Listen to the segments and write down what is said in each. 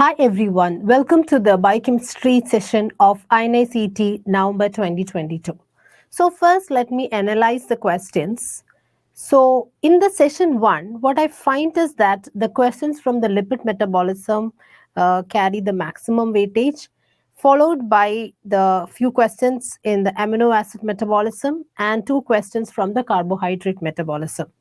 Hi everyone, welcome to the Biochemistry session of INI-CET November 2022. So first let me analyze the questions. So in the session 1, what I find is that the questions from the lipid metabolism carry the maximum weightage, followed by the few questions in the amino acid metabolism and 2 questions from the carbohydrate metabolism.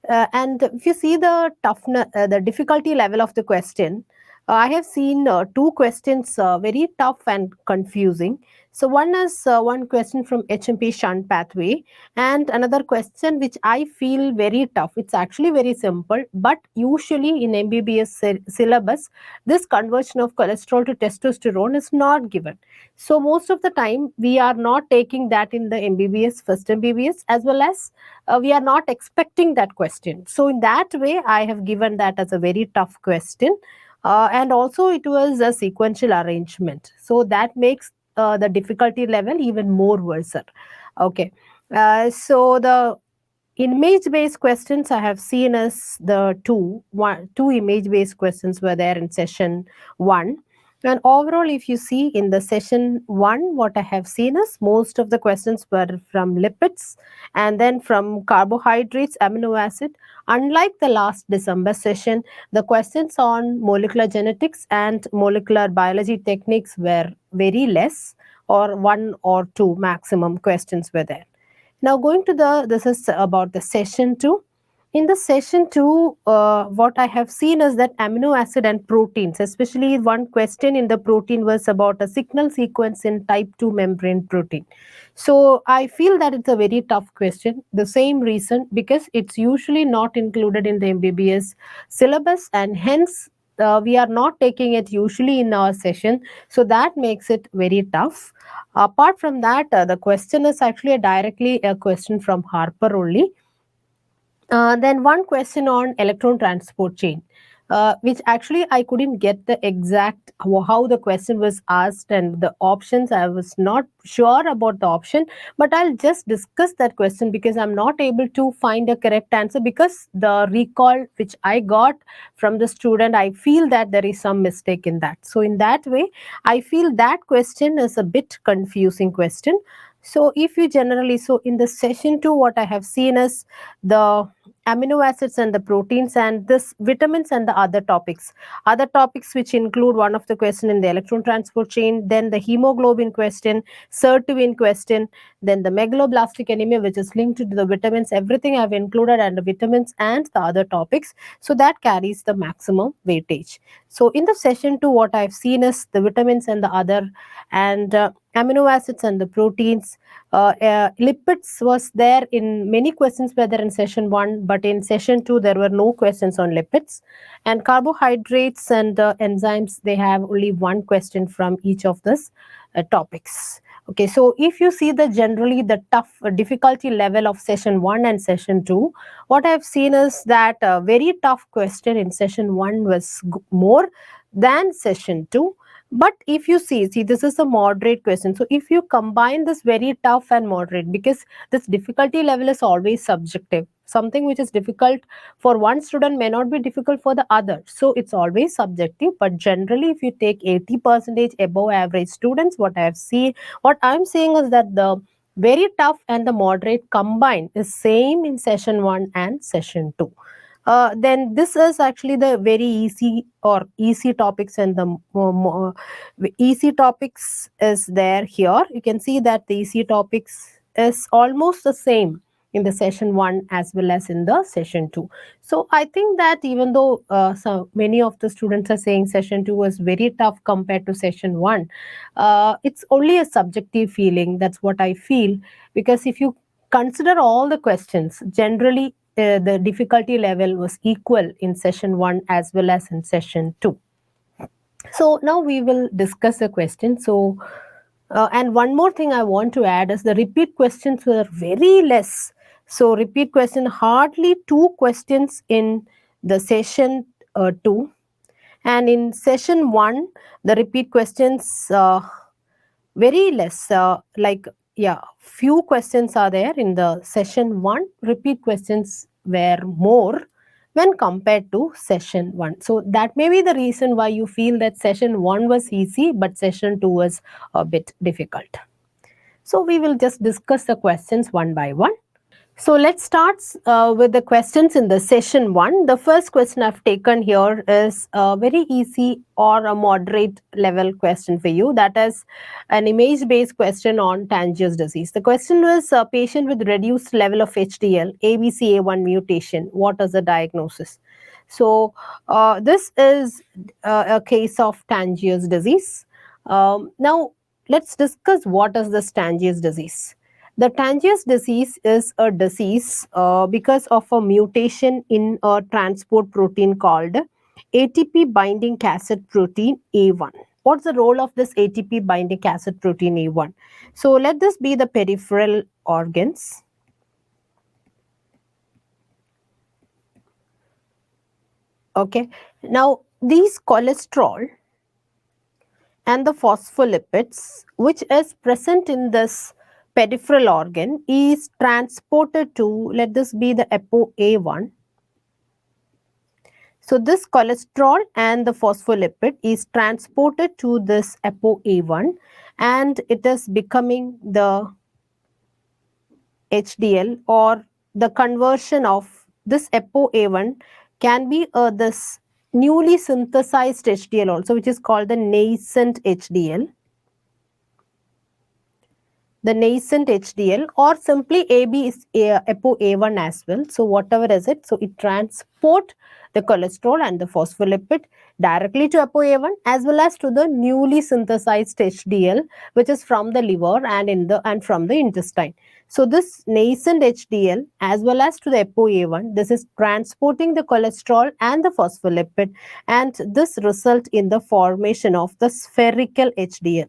And if you see the toughness, the difficulty level of the question, I have seen 2 questions very tough and confusing. So one is one question from HMP shunt pathway, and another question which I feel very tough. It's actually very simple, but usually in MBBS syllabus, this conversion of cholesterol to testosterone is not given. So most of the time, we are not taking that in the MBBS, first MBBS, as well as we are not expecting that question. So in that way, I have given that as a very tough question. And also it was a sequential arrangement. So that makes the difficulty level even more worse. Okay. So the image based questions I have seen as the two image based questions were there in session 1. And overall, if you see in the session 1, what I have seen is most of the questions were from lipids and then from carbohydrates, amino acid. Unlike the last December session, the questions on molecular genetics and molecular biology techniques were very less, or one or two maximum questions were there. Now going to this is about the session 2. In the session 2, what I have seen is that amino acid and proteins, especially one question in the protein was about a signal sequence in type 2 membrane protein. So I feel that it's a very tough question. The same reason, because it's usually not included in the MBBS syllabus, and hence we are not taking it usually in our session. So that makes it very tough. Apart from that, the question is actually directly a question from Harper only. Then one question on electron transport chain, which actually I couldn't get the exact how the question was asked and the options. I was not sure about the option, but I'll just discuss that question because I'm not able to find a correct answer, because the recall which I got from the student, I feel that there is some mistake in that. So in that way, I feel that question is a bit confusing question. So if you generally, so in the session 2, what I have seen is the amino acids and the proteins and this vitamins and the other topics which include one of the question in the electron transport chain, then the hemoglobin question, Sirtuin question, then the megaloblastic anemia which is linked to the vitamins. Everything I've included under vitamins and the other topics, so that carries the maximum weightage. So in the session 2, what I've seen is the vitamins and the other, and amino acids and the proteins. Lipids was there in many questions were there in session 1, but in session 2 there were no questions on lipids. And carbohydrates and enzymes, they have only one question from each of these topics. Okay, so if you see the generally the tough difficulty level of session 1 and session 2, what I've seen is that a very tough question in session 1 was more than session 2. But if you see, this is a moderate question. So if you combine this very tough and moderate, because this difficulty level is always subjective. Something which is difficult for one student may not be difficult for the other. So it's always subjective. But generally, if you take 80% above average students, what I'm saying is that the very tough and the moderate combined is same in session 1 and session 2. Then this is actually the very easy topics, and the easy topics is there here. You can see that the easy topics is almost the same in the session 1 as well as in the session 2. So I think that even though so many of the students are saying session 2 was very tough compared to session 1, it's only a subjective feeling. That's what I feel, because if you consider all the questions, generally the difficulty level was equal in session 1 as well as in session 2. So now we will discuss a question. So, and one more thing I want to add is the repeat questions were very less. So repeat question, hardly 2 questions in the session 2. And in session 1, the repeat questions very less, few questions are there in the session 1. Repeat questions were more when compared to session 1. So that may be the reason why you feel that session 1 was easy but session 2 was a bit difficult. So we will just discuss the questions one by one. So let's start with the questions in the session 1. The first question I've taken here is a very easy or a moderate level question for you. That is an image based question on Tanger's disease. The question was a patient with reduced level of HDL, ABCA1 mutation. What is the diagnosis? So this is a case of Tanger's disease. Now let's discuss what is this Tanger's disease. The Tanger's disease is a disease because of a mutation in a transport protein called ATP binding cassette protein A1. What's the role of this ATP binding cassette protein A1? So let this be the peripheral organs. Okay. Now these cholesterol and the phospholipids which is present in this peripheral organ is transported to, let this be the ApoA1. So this cholesterol and the phospholipid is transported to this ApoA1 and it is becoming the HDL, or the conversion of this ApoA1 can be this newly synthesized HDL also, which is called the nascent HDL. The nascent HDL, or simply AB is ApoA1 as well. So whatever is it, so it transport the cholesterol and the phospholipid directly to ApoA1 as well as to the newly synthesized HDL, which is from the liver and from the intestine. So this nascent HDL as well as to the ApoA1, this is transporting the cholesterol and the phospholipid, and this result in the formation of the spherical HDL.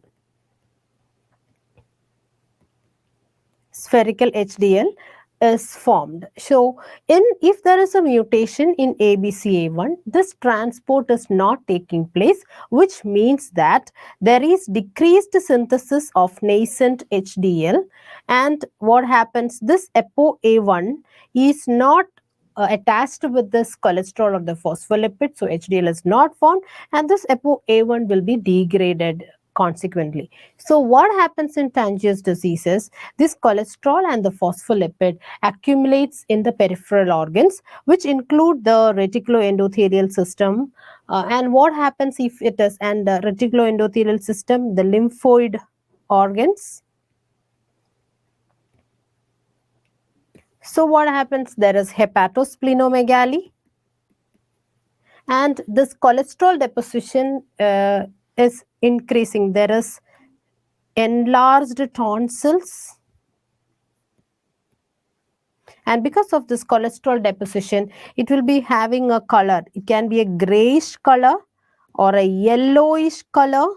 Spherical HDL is formed. So if there is a mutation in ABCA1, this transport is not taking place, which means that there is decreased synthesis of nascent HDL, and what happens, this ApoA1 is not attached with this cholesterol or the phospholipid, so HDL is not formed and this ApoA1 will be degraded consequently. So what happens in Tanger's disease is this cholesterol and the phospholipid accumulates in the peripheral organs, which include the reticuloendothelial system. And what happens if it is, and the reticuloendothelial system, the lymphoid organs. So what happens? There is hepatosplenomegaly, and this cholesterol deposition is increasing. There is enlarged tonsils, and because of this cholesterol deposition, it will be having a color. It can be a grayish color or a yellowish color,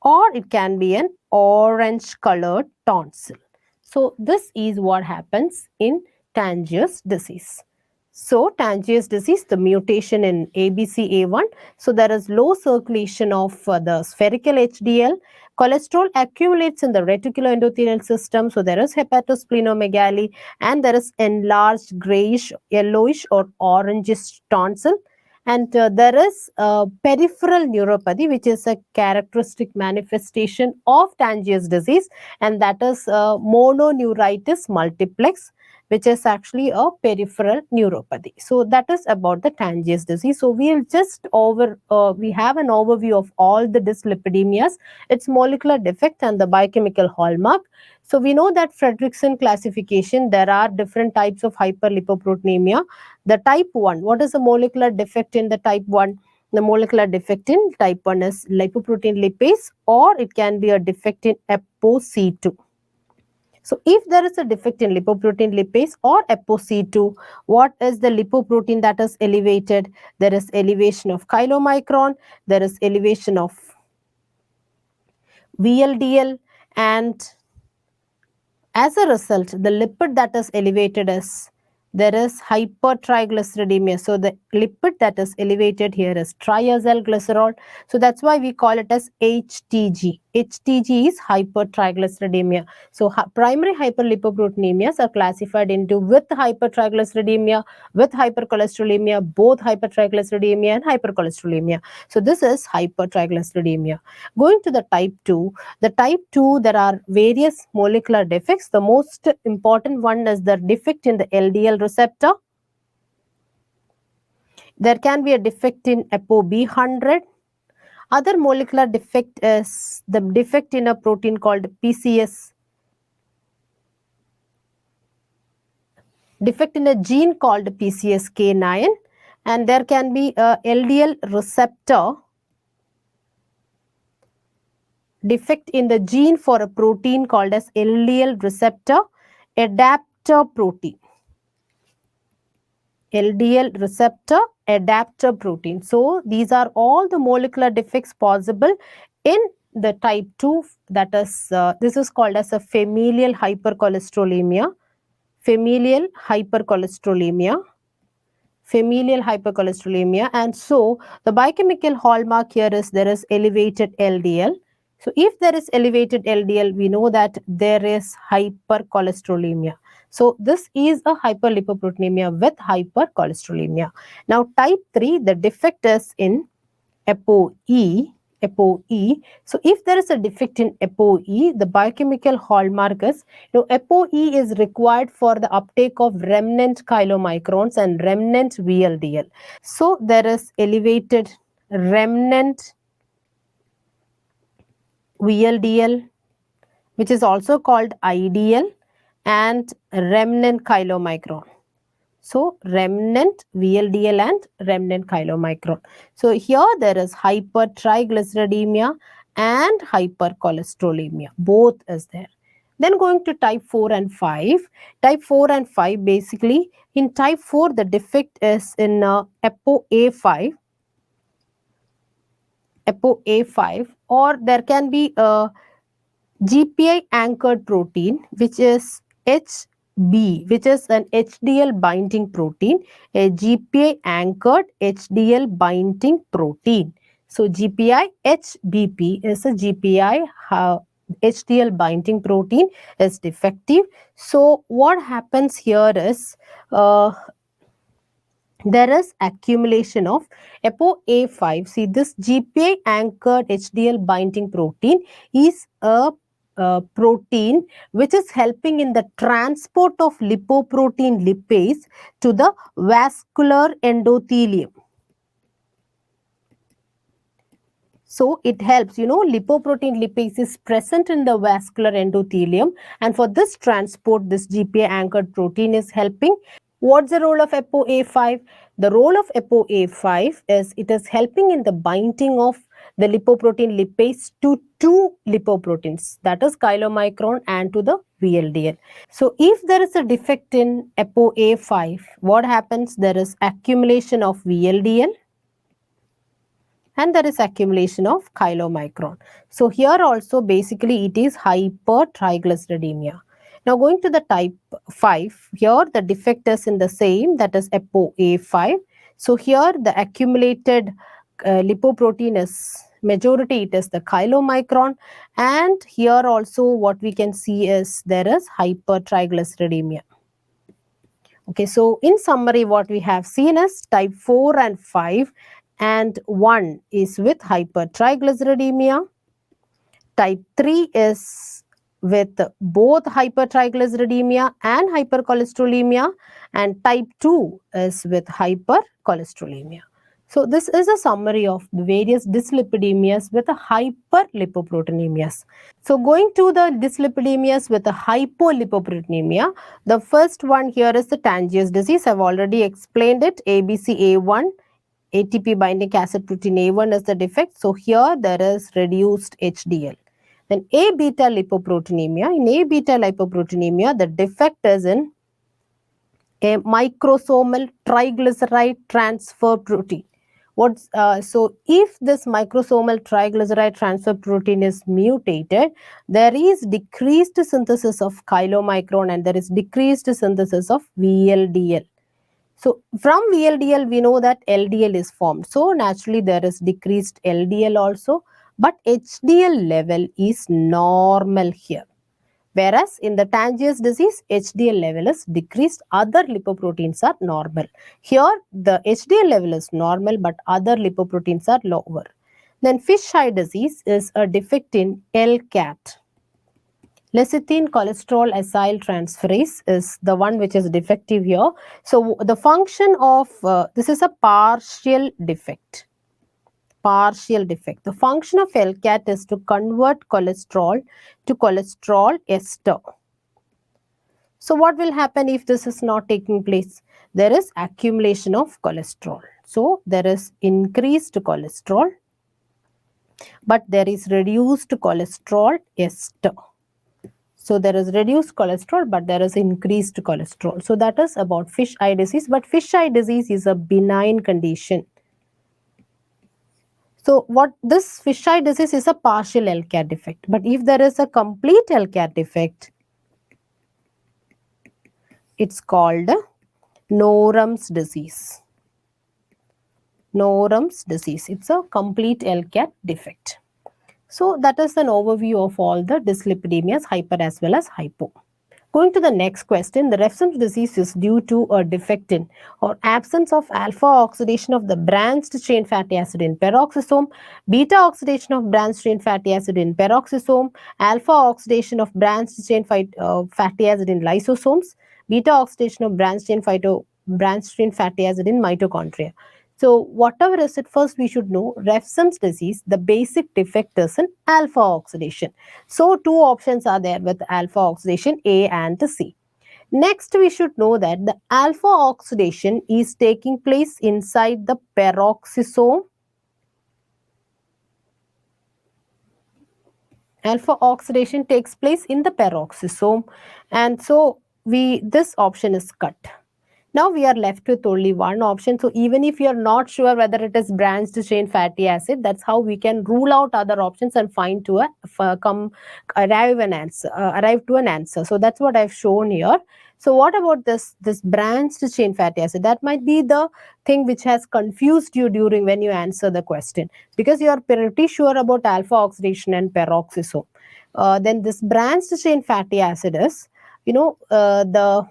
or it can be an orange colored tonsil. So this is what happens in Tanger's disease. So Tanger's disease, the mutation in ABCA1, so there is low circulation of the spherical HDL. Cholesterol accumulates in the reticuloendothelial system, so there is hepatosplenomegaly, and there is enlarged grayish, yellowish or orangish tonsil. And there is peripheral neuropathy, which is a characteristic manifestation of Tanger's disease, and that is mononeuritis multiplex, which is actually a peripheral neuropathy. So that is about the Tanger's disease. So we'll just we have an overview of all the dyslipidemias, its molecular defect and the biochemical hallmark. So we know that Fredrickson classification, there are different types of hyperlipoproteinemia. The type 1, what is the molecular defect in the type 1? The molecular defect in type 1 is lipoprotein lipase, or it can be a defect in ApoC2. So if there is a defect in lipoprotein lipase or ApoC2, what is the lipoprotein that is elevated? There is elevation of chylomicron, there is elevation of VLDL, and as a result, the lipid that is elevated is, there is hypertriglyceridemia. So the lipid that is elevated here is triacylglycerol. So that's why we call it as HTG. HTG is hypertriglyceridemia. So primary hyperlipoproteinemias are classified into with hypertriglyceridemia, with hypercholesterolemia, both hypertriglyceridemia and hypercholesterolemia. So this is hypertriglyceridemia. Going to the type 2, there are various molecular defects. The most important one is the defect in the LDL receptor. There can be a defect in ApoB100. Other molecular defect is the defect in a protein called PCS. Defect in a gene called PCSK9, and there can be a LDL receptor defect in the gene for a protein called as LDL receptor adapter protein. LDL receptor adapter protein. So these are all the molecular defects possible in the type 2, that is this is called as a familial hypercholesterolemia. Familial hypercholesterolemia. And so the biochemical hallmark here is there is elevated LDL. So if there is elevated LDL, we know that there is hypercholesterolemia. So this is a hyperlipoproteinemia with hypercholesterolemia. Now type 3, the defect is in ApoE. So if there is a defect in ApoE, the biochemical hallmark is, ApoE is required for the uptake of remnant chylomicrons and remnant VLDL. So there is elevated remnant VLDL, which is also called IDL, and remnant chylomicron. So remnant VLDL and remnant chylomicron. So here there is hypertriglyceridemia and hypercholesterolemia. Both is there. Then going to type 4 and 5. Type 4 and 5, basically in type 4 the defect is in ApoA5. ApoA5, or there can be a GPI anchored protein which is HB, which is an HDL binding protein, a GPI anchored HDL binding protein. So GPI HBP is a GPI HDL binding protein is defective. So what happens here is there is accumulation of ApoA5. See, this GPI anchored HDL binding protein is a protein which is helping in the transport of lipoprotein lipase to the vascular endothelium. So it helps, lipoprotein lipase is present in the vascular endothelium, and for this transport, this GPI anchored protein is helping. What's the role of ApoA5? The role of ApoA5 is it is helping in the binding of the lipoprotein lipase to two lipoproteins, that is chylomicron and to the VLDL. So if there is a defect in ApoA5, what happens? There is accumulation of VLDL and there is accumulation of chylomicron. So here also basically it is hypertriglyceridemia. Now going to the type 5, here the defect is in the same, that is ApoA5. So here the accumulated lipoprotein is majority, it is the chylomicron, and here also what we can see is there is hypertriglyceridemia. Okay, so in summary what we have seen is type 4 and 5, and 1 is with hypertriglyceridemia. Type 3 is with both hypertriglyceridemia and hypercholesterolemia, and type 2 is with hypercholesterolemia. So this is a summary of the various dyslipidemias with a hyperlipoproteinemias. So going to the dyslipidemias with a hypolipoproteinemia, the first one here is the Tangiers disease. I've already explained it. ABCA1, ATP binding acid protein A1 is the defect. So here there is reduced HDL. Then A beta lipoproteinemia. In A beta lipoproteinemia, the defect is in a microsomal triglyceride transfer protein. So if this microsomal triglyceride transfer protein is mutated, there is decreased synthesis of chylomicron and there is decreased synthesis of VLDL. So from VLDL we know that LDL is formed. So naturally there is decreased LDL also. but HDL level is normal here. Whereas in the Tangiers disease, HDL level is decreased, other lipoproteins are normal. Here, the HDL level is normal, but other lipoproteins are lower. Then fish eye disease is a defect in LCAT. Lecithin cholesterol acyl transferase is the one which is defective here. So the function of, this is a partial defect. Partial defect. The function of LCAT is to convert cholesterol to cholesterol ester. So what will happen if this is not taking place? There is accumulation of cholesterol. So there is increased cholesterol, but there is reduced cholesterol ester. So there is reduced cholesterol, but there is increased cholesterol. So that is about fish eye disease. But fish eye disease is a benign condition. So what this fish eye disease is a partial LCAT defect. But if there is a complete LCAT defect, it's called Norum's disease. Norum's disease. It's a complete LCAT defect. So that is an overview of all the dyslipidemias, hyper as well as hypo. Going to the next question, the Refsum's disease is due to a defect in or absence of alpha oxidation of the branched chain fatty acid in peroxisome, beta oxidation of branched chain fatty acid in peroxisome, alpha oxidation of branched chain fatty acid in lysosomes, beta oxidation of branched chain fatty acid in mitochondria. So whatever is it, first we should know Refsum's disease, the basic defect is in alpha oxidation. So two options are there with alpha oxidation, A and C. Next we should know that the alpha oxidation is taking place inside the peroxisome. Alpha oxidation takes place in the peroxisome, and so this option is cut. Now we are left with only one option. So even if you are not sure whether it is branched chain fatty acid, that's how we can rule out other options and arrive to an answer. So that's what I've shown here. So what about this branched chain fatty acid? That might be the thing which has confused you during when you answer the question, because you are pretty sure about alpha oxidation and peroxisome. Then this branched chain fatty acid is, the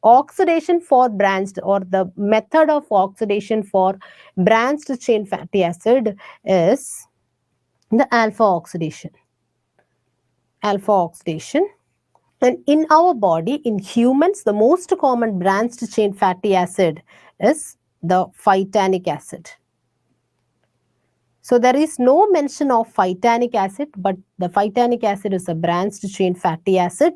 oxidation for branched, or the method of oxidation for branched chain fatty acid is the alpha oxidation. Alpha oxidation. And in our body, in humans, the most common branched chain fatty acid is the phytanic acid. So there is no mention of phytanic acid, but the phytanic acid is a branched chain fatty acid.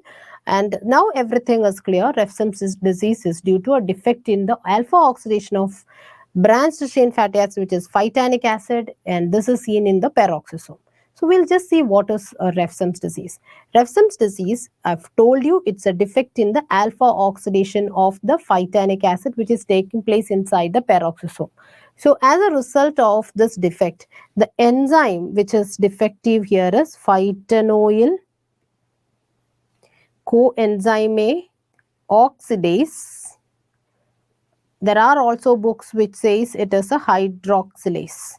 And now everything is clear. Refsum's disease is due to a defect in the alpha oxidation of branched chain fatty acid, which is phytanic acid, and this is seen in the peroxisome. So we'll just see what is Refsum's disease. Refsum's disease, I've told you, it's a defect in the alpha oxidation of the phytanic acid, which is taking place inside the peroxisome. So as a result of this defect, the enzyme which is defective here is phytanoyl coenzyme A oxidase. There are also books which says it is a hydroxylase.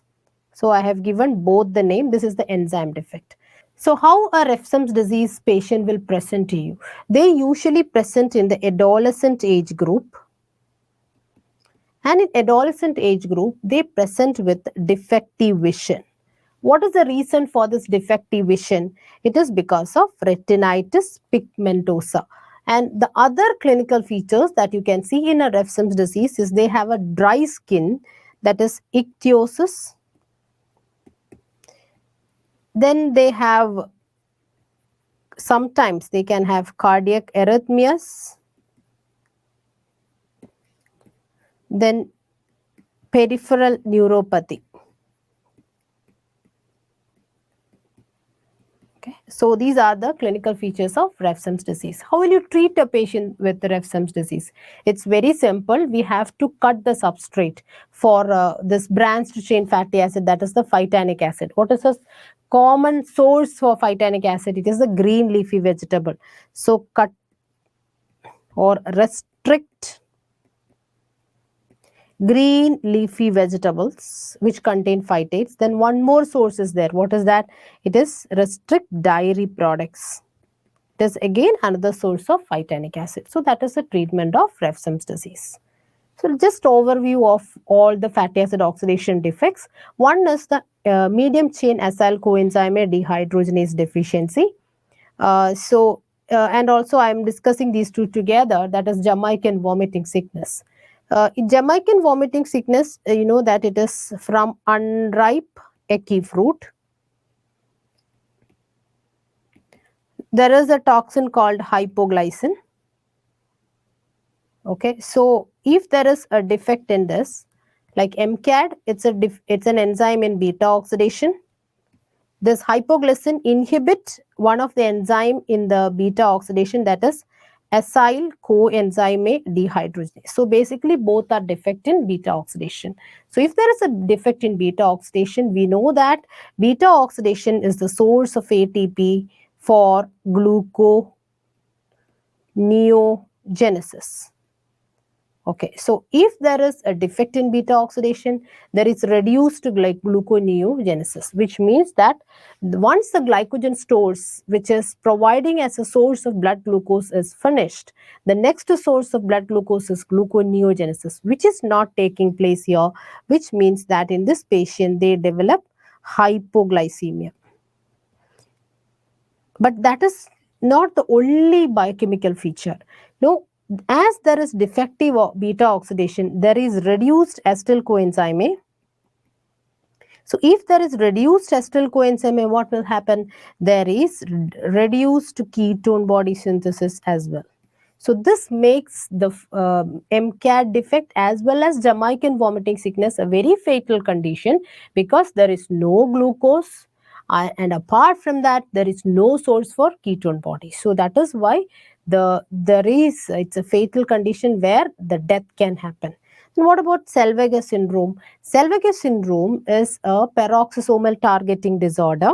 So I have given both the name. This is the enzyme defect. So how a Refsum's disease patient will present to you? They usually present in the adolescent age group. And in adolescent age group, they present with defective vision. What is the reason for this defective vision? It is because of retinitis pigmentosa. And the other clinical features that you can see in a Refsum's disease is they have a dry skin, that is ichthyosis. Then they have, sometimes they can have cardiac arrhythmias. Then peripheral neuropathy. Okay. So these are the clinical features of Refsum's disease. How will you treat a patient with Refsum's disease? It's very simple. We have to cut the substrate for this branched chain fatty acid, that is the phytanic acid. What is a common source for phytanic acid? It is the green leafy vegetable. So cut or restrict green leafy vegetables which contain phytates. Then one more source is there. What is that? It is restrict dairy products. It is again another source of phytanic acid. So that is the treatment of Refsum's disease. So just overview of all the fatty acid oxidation defects. One is the medium chain acyl coenzyme dehydrogenase deficiency. And also I am discussing these two together, that is Jamaican vomiting sickness. In Jamaican vomiting sickness, you know that it is from unripe ackee fruit. There is a toxin called hypoglycin. Okay, so if there is a defect in this, like MCAD, it's an enzyme in beta oxidation. This hypoglycin inhibits one of the enzyme in the beta oxidation, that is acyl coenzyme dehydrogenase. So basically both are defect in beta oxidation. So if there is a defect in beta oxidation, we know that beta oxidation is the source of ATP for gluconeogenesis. Okay, so if there is a defect in beta oxidation, there is reduced gluconeogenesis, which means that once the glycogen stores, which is providing as a source of blood glucose, is finished, the next source of blood glucose is gluconeogenesis, which is not taking place here, which means that in this patient they develop hypoglycemia. But that is not the only biochemical feature. No, as there is defective beta oxidation, there is reduced acetyl coenzyme A. So if there is reduced acetyl coenzyme A, what will happen? There is reduced ketone body synthesis as well. So this makes the MCAD defect as well as Jamaican vomiting sickness a very fatal condition, because there is no glucose, and apart from that there is no source for ketone body. So that is why it's a fatal condition where the death can happen. And what about Zellweger syndrome? Zellweger syndrome is a peroxisomal targeting disorder.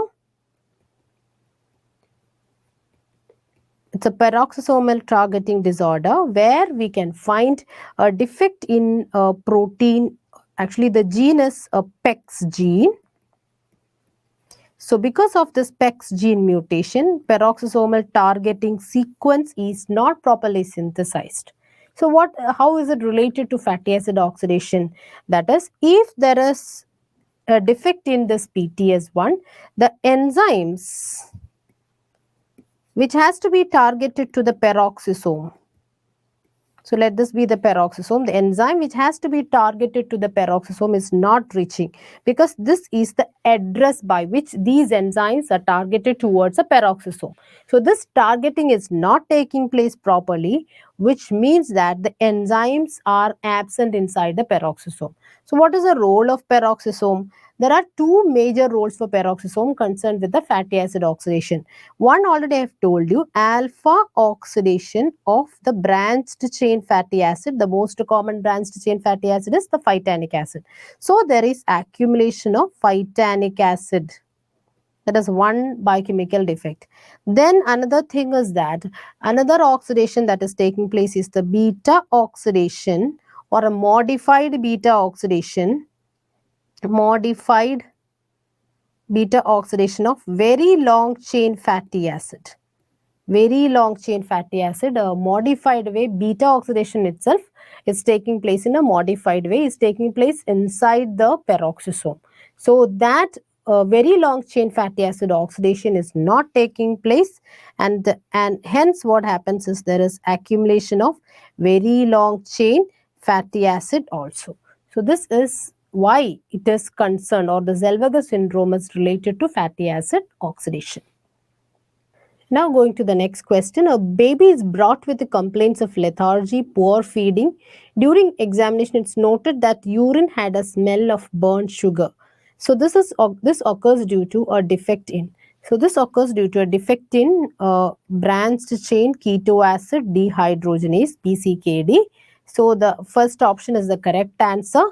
It's a peroxisomal targeting disorder where we can find a defect in a protein. Actually, the gene is a PEX gene. So because of this PEX gene mutation, peroxisomal targeting sequence is not properly synthesized. So how is it related to fatty acid oxidation? That is, if there is a defect in this PTS1, the enzymes which has to be targeted to the peroxisome. So let this be the peroxisome. The enzyme which has to be targeted to the peroxisome is not reaching, because this is the address by which these enzymes are targeted towards a peroxisome. So this targeting is not taking place properly, which means that the enzymes are absent inside the peroxisome. So what is the role of peroxisome? There are two major roles for peroxisome concerned with the fatty acid oxidation. One already I have told you, alpha oxidation of the branched chain fatty acid. The most common branched chain fatty acid is the phytanic acid. So there is accumulation of phytanic acid. That is one biochemical defect. Then another thing is that another oxidation that is taking place is the beta oxidation, or a modified beta oxidation. Modified beta oxidation of very long chain fatty acid. Very long chain fatty acid, a modified way. Beta oxidation itself is taking place in a modified way, is taking place inside the peroxisome. So that very long chain fatty acid oxidation is not taking place, and hence what happens is there is accumulation of very long chain fatty acid also. So this is why it is concerned, or the Zellweger syndrome is related to fatty acid oxidation. Now going to the next question. A baby is brought with the complaints of lethargy, poor feeding. During examination, it's noted that urine had a smell of burnt sugar. So this occurs due to a defect in. Branched chain keto acid dehydrogenase, BCKD. So the first option is the correct answer.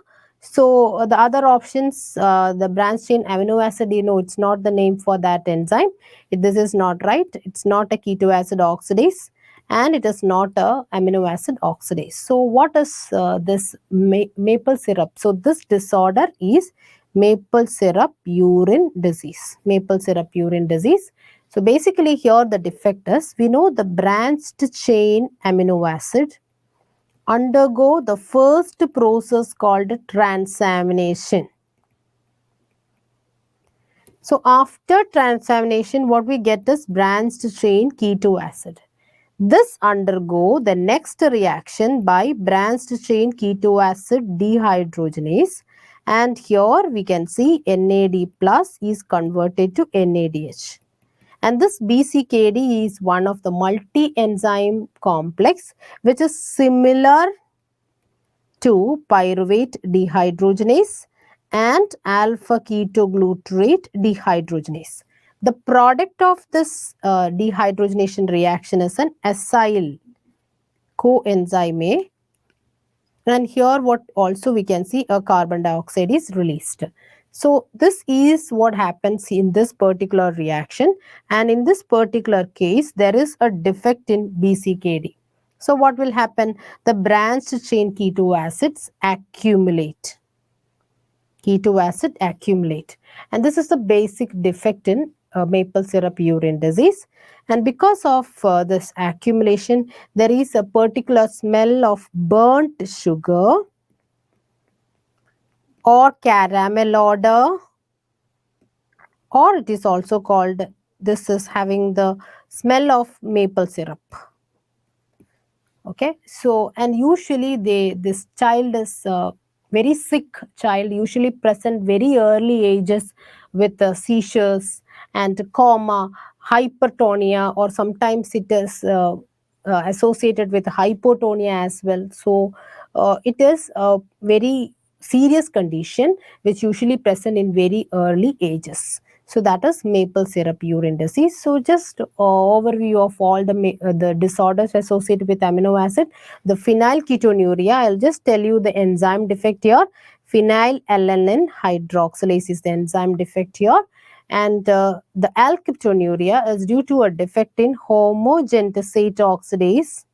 So the other options, the branched chain amino acid, it's not the name for that enzyme. This is not right. It's not a keto acid oxidase. and it is not a amino acid oxidase. So what is this maple syrup? So this disorder is maple syrup urine disease. Maple syrup urine disease. So basically here the defect is, we know the branched chain amino acid undergo the first process called transamination. So after transamination, what we get is branched chain keto acid. This undergo the next reaction by branched chain keto acid dehydrogenase, and here we can see NAD plus is converted to NADH. And this BCKD is one of the multi-enzyme complex which is similar to pyruvate dehydrogenase and alpha ketoglutarate dehydrogenase. The product of this dehydrogenation reaction is an acyl coenzyme A, and here what also we can see a carbon dioxide is released. So this is what happens in this particular reaction, and in this particular case there is a defect in BCKD. So what will happen? The branched chain keto acids accumulate. Keto acid accumulate, and this is the basic defect in maple syrup urine disease. And because of this accumulation, there is a particular smell of burnt sugar or caramel odor, or it is also called, this is having the smell of maple syrup. Okay, so and usually this child is very sick child, usually present very early ages with seizures and coma, hypertonia, or sometimes it is associated with hypotonia as well. So it is a very serious condition which usually present in very early ages. So that is maple syrup urine disease. So just overview of all the disorders associated with amino acid. The phenylketonuria, I'll just tell you the enzyme defect here. Phenylalanine hydroxylase is the enzyme defect here. And the alketonuria is due to a defect in homogenetic oxidase.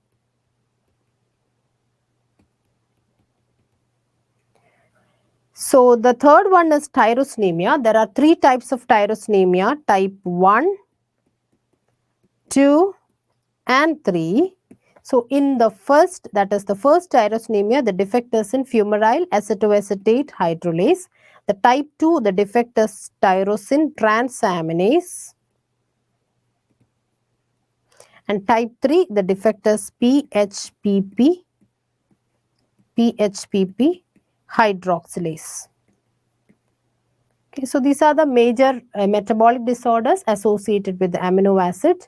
So the third one is tyrosinemia. There are three types of tyrosinemia: type 1, 2 and 3. So in the first, that is the first tyrosinemia, the defect is in fumarate acetoacetate hydrolase. The type 2, the defect is tyrosine transaminase. And type 3, the defect is PHPP hydroxylase. Okay, so these are the major metabolic disorders associated with the amino acid.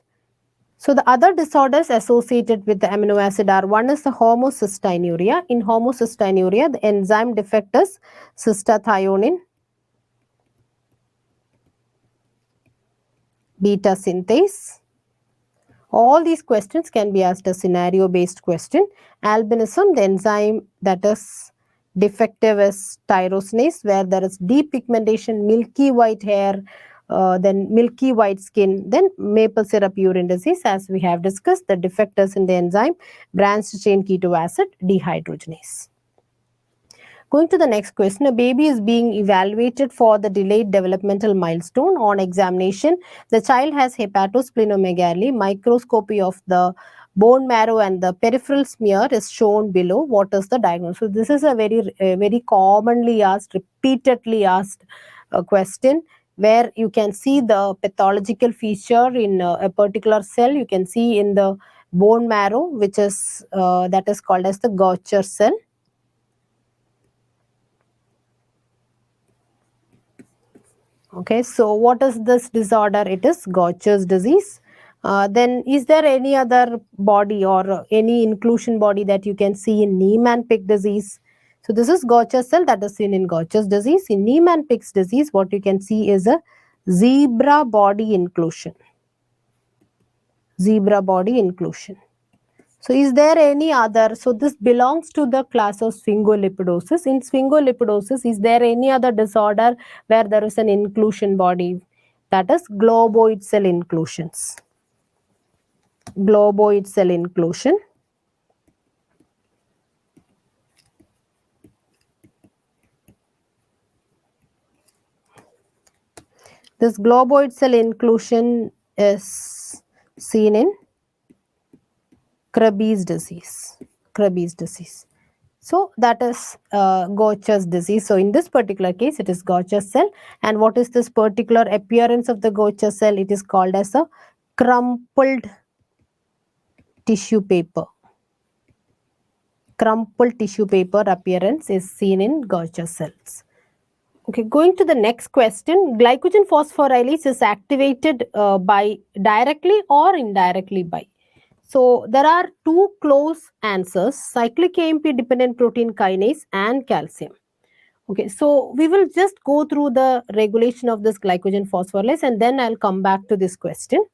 So the other disorders associated with the amino acid are, one is the homocysteinuria. In homocysteinuria, the enzyme defect is cystathionine beta synthase. All these questions can be asked as scenario based question. Albinism, the enzyme that is defective is tyrosinase, where there is depigmentation, milky white hair, then milky white skin. Then maple syrup urine disease, as we have discussed, the defect is in the enzyme branched chain keto acid dehydrogenase. Going to the next question, a baby is being evaluated for the delayed developmental milestone. On examination, the child has hepatosplenomegaly. Microscopy of the bone marrow and the peripheral smear is shown below. What is the diagnosis? So this is a very commonly asked, repeatedly asked question, where you can see the pathological feature in a particular cell. You can see in the bone marrow, which is that is called as the Gaucher cell. Okay, so what is this disorder? It is Gaucher's disease. Then is there any other body or any inclusion body that you can see in Niemann-Pick disease? So this is Gaucher cell that is seen in Gaucher's disease. In Niemann-Pick's disease, what you can see is a zebra body inclusion. Zebra body inclusion. So is there any other? So this belongs to the class of sphingolipidosis. In sphingolipidosis, is there any other disorder where there is an inclusion body? That is globoid cell inclusions. globoid cell inclusion. This globoid cell inclusion is seen in Krabbe's disease. Krabbe's disease. So that is Gaucher's disease. So in this particular case, it is Gaucher's cell. And what is this particular appearance of the Gaucher cell? It is called as a crumpled tissue paper. Crumpled tissue paper appearance is seen in Gaucher cells. Okay, going to the next question. Glycogen phosphorylase is activated by directly or indirectly by. So there are two close answers: cyclic AMP dependent protein kinase and calcium. Okay, so we will just go through the regulation of this glycogen phosphorylase and then I'll come back to this question.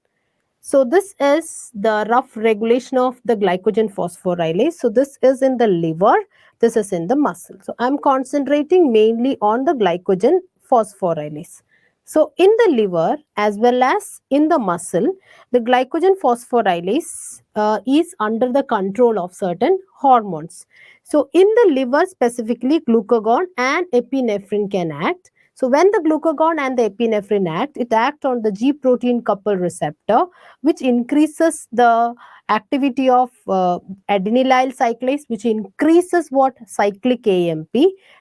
So this is the rough regulation of the glycogen phosphorylase. So this is in the liver, this is in the muscle. So I'm concentrating mainly on the glycogen phosphorylase. So in the liver as well as in the muscle, the glycogen phosphorylase is under the control of certain hormones. So in the liver specifically, glucagon and epinephrine can act. So when the glucagon and the epinephrine act, it acts on the G protein coupled receptor, which increases the activity of adenylyl cyclase, which increases what? Cyclic AMP,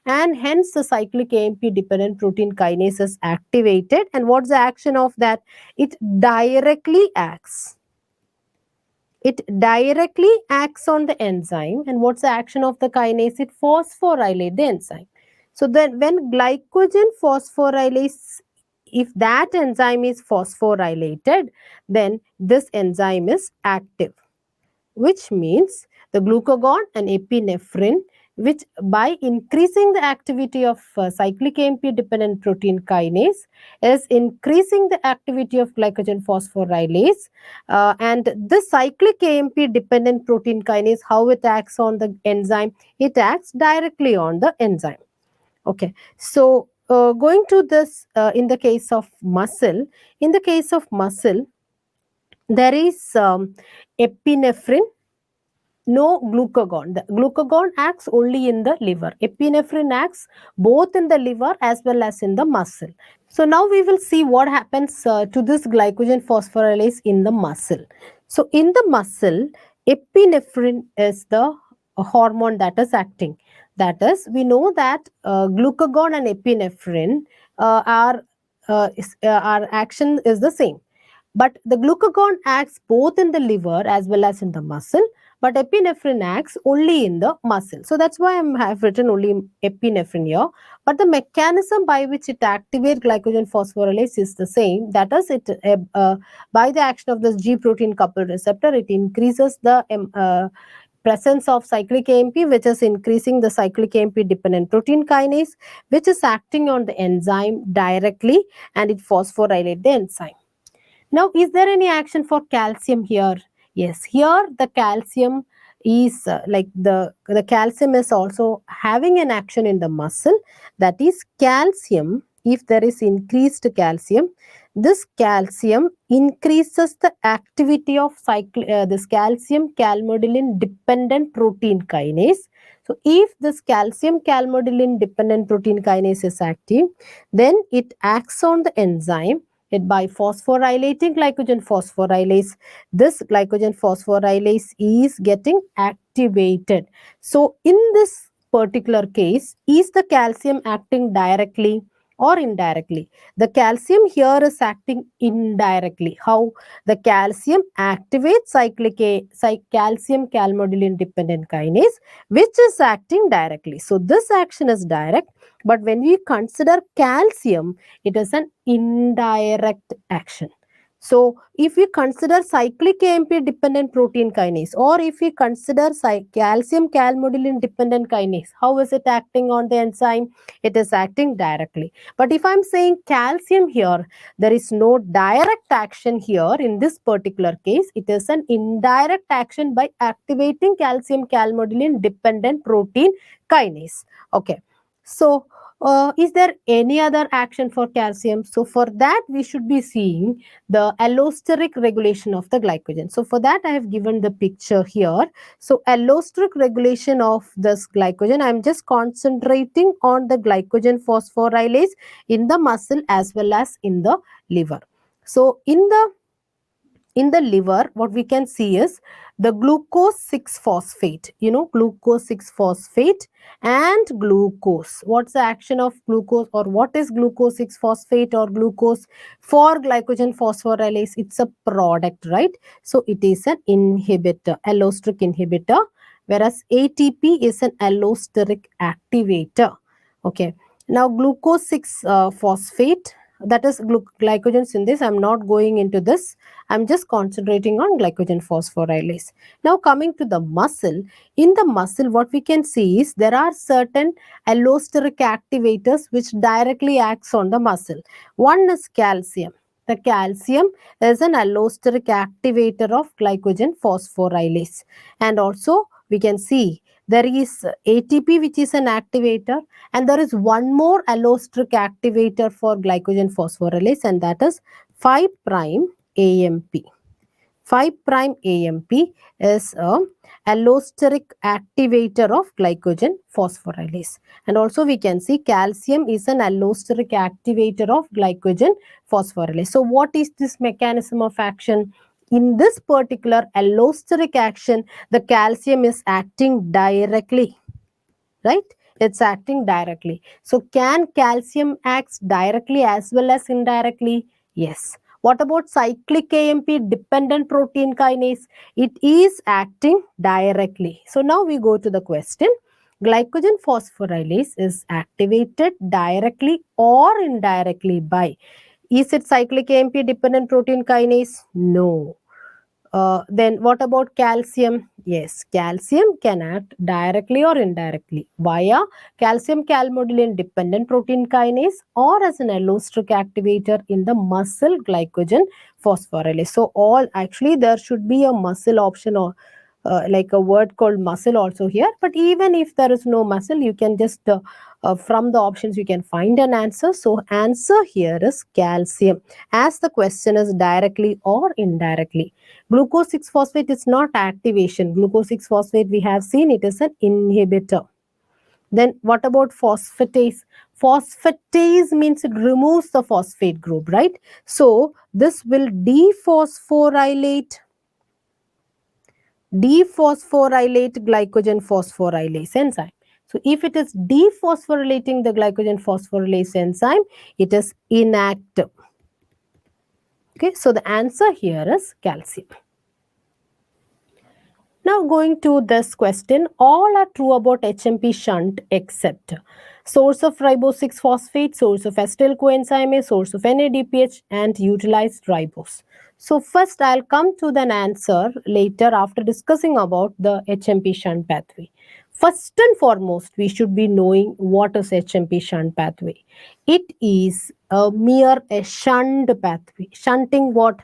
and hence the cyclic AMP dependent protein kinase is activated. And what's the action of that? It directly acts. It directly acts on the enzyme. And what's the action of the kinase? It phosphorylates the enzyme. So then when glycogen phosphorylase, if that enzyme is phosphorylated, then this enzyme is active, which means the glucagon and epinephrine, which by increasing the activity of cyclic AMP dependent protein kinase is increasing the activity of glycogen phosphorylase, and this cyclic AMP dependent protein kinase, how it acts on the enzyme? It acts directly on the enzyme. Okay, so going to this in the case of muscle, there is epinephrine, no glucagon. The glucagon acts only in the liver. Epinephrine acts both in the liver as well as in the muscle. So now we will see what happens to this glycogen phosphorylase in the muscle. So in the muscle, epinephrine is the hormone that is acting. That is, we know that glucagon and epinephrine our action is the same. But the glucagon acts both in the liver as well as in the muscle, but epinephrine acts only in the muscle. So that's why I have written only epinephrine here. But the mechanism by which it activates glycogen phosphorylase is the same. That is, it by the action of this G protein coupled receptor, it increases the presence of cyclic AMP, which is increasing the cyclic AMP dependent protein kinase, which is acting on the enzyme directly, and it phosphorylates the enzyme. Now, is there any action for calcium here? Yes, here the calcium is the calcium is also having an action in the muscle. That is, calcium, if there is increased calcium, this calcium increases the activity of this calcium calmodulin dependent protein kinase. So if this calcium calmodulin dependent protein kinase is active, then it acts on the enzyme. It by phosphorylating glycogen phosphorylase, this glycogen phosphorylase is getting activated. So in this particular case, is the calcium acting directly or indirectly? The calcium here is acting indirectly. How? The calcium activates calcium calmodulin dependent kinase, which is acting directly. So this action is direct, but when we consider calcium, it is an indirect action. So if we consider cyclic AMP dependent protein kinase, or if we consider calcium calmodulin dependent kinase, how is it acting on the enzyme? It is acting directly. But if I'm saying calcium here, there is no direct action here in this particular case. It is an indirect action by activating calcium calmodulin dependent protein kinase. Okay. So Is there any other action for calcium? So for that, we should be seeing the allosteric regulation of the glycogen. So for that, I have given the picture here. So allosteric regulation of this glycogen, I am just concentrating on the glycogen phosphorylase in the muscle as well as in the liver. So in the liver, what we can see is the glucose 6 phosphate, glucose 6 phosphate and glucose. What's the action of glucose, or what is glucose 6 phosphate or glucose for glycogen phosphorylase? It's a product, right? So it is an inhibitor, allosteric inhibitor, whereas ATP is an allosteric activator. Okay. Now glucose 6 phosphate, that is glycogen synthase. I'm not going into this. I'm just concentrating on glycogen phosphorylase. Now coming to the muscle, in the muscle what we can see is there are certain allosteric activators which directly acts on the muscle. One is calcium. The calcium is an allosteric activator of glycogen phosphorylase. And also we can see there is ATP which is an activator, and there is one more allosteric activator for glycogen phosphorylase, and that is 5' AMP. 5' AMP is a allosteric activator of glycogen phosphorylase. And also we can see calcium is an allosteric activator of glycogen phosphorylase. So what is this mechanism of action? In this particular allosteric action, the calcium is acting directly, right? It's acting directly. So can calcium act directly as well as indirectly? Yes. What about cyclic AMP dependent protein kinase? It is acting directly. So now we go to the question. Glycogen phosphorylase is activated directly or indirectly by? Is it cyclic AMP dependent protein kinase? No. Then what about calcium? Yes, calcium can act directly or indirectly via calcium calmodulin dependent protein kinase or as an allosteric activator in the muscle glycogen phosphorylase. So all, actually there should be a muscle option, or like a word called muscle also here. But even if there is no muscle, you can just from the options you can find an answer. So answer here is calcium, as the question is directly or indirectly. Glucose 6 phosphate is not activation. Glucose 6 phosphate, we have seen, it is an inhibitor. Then what about phosphatase? Phosphatase means it removes the phosphate group, right? So this will dephosphorylate glycogen phosphorylase enzyme. So if it is dephosphorylating the glycogen phosphorylase enzyme, it is inactive. Okay, so the answer here is calcium. Now going to this question, all are true about HMP shunt except source of ribose 6-phosphate, source of acetyl coenzyme, source of NADPH and utilized ribose. So first I'll come to the answer later after discussing about the HMP shunt pathway. First and foremost, we should be knowing what is HMP shunt pathway. It is a mere shunt pathway. Shunting what?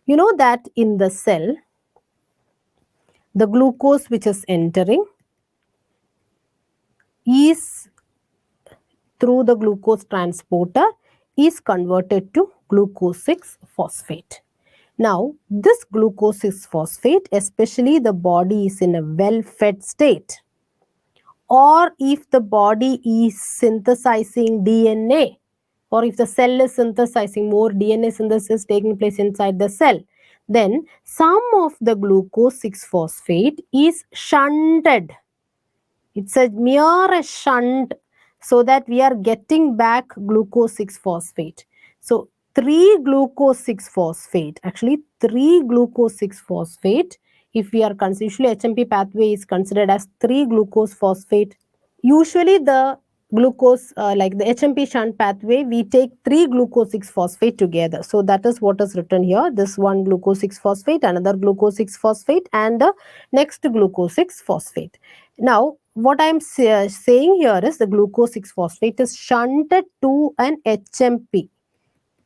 You know that in the cell, the glucose which is entering is through the glucose transporter is converted to glucose 6 phosphate. Now this glucose 6 phosphate, especially the body is in a well fed state, or if the body is synthesizing DNA, or if the cell is synthesizing, more DNA synthesis taking place inside the cell, then some of the glucose 6 phosphate is shunted. It's a mere shunt, so that we are getting back glucose 6 phosphate. So 3 glucose 6 phosphate, actually 3 glucose 6 phosphate, if we are usually HMP pathway is considered as 3 glucose phosphate. Usually the glucose, like the HMP shunt pathway, we take 3 glucose 6 phosphate together. So that is what is written here. This one glucose 6 phosphate, another glucose 6 phosphate, and the next glucose 6 phosphate. Now what I am saying here is the glucose 6 phosphate is shunted to an HMP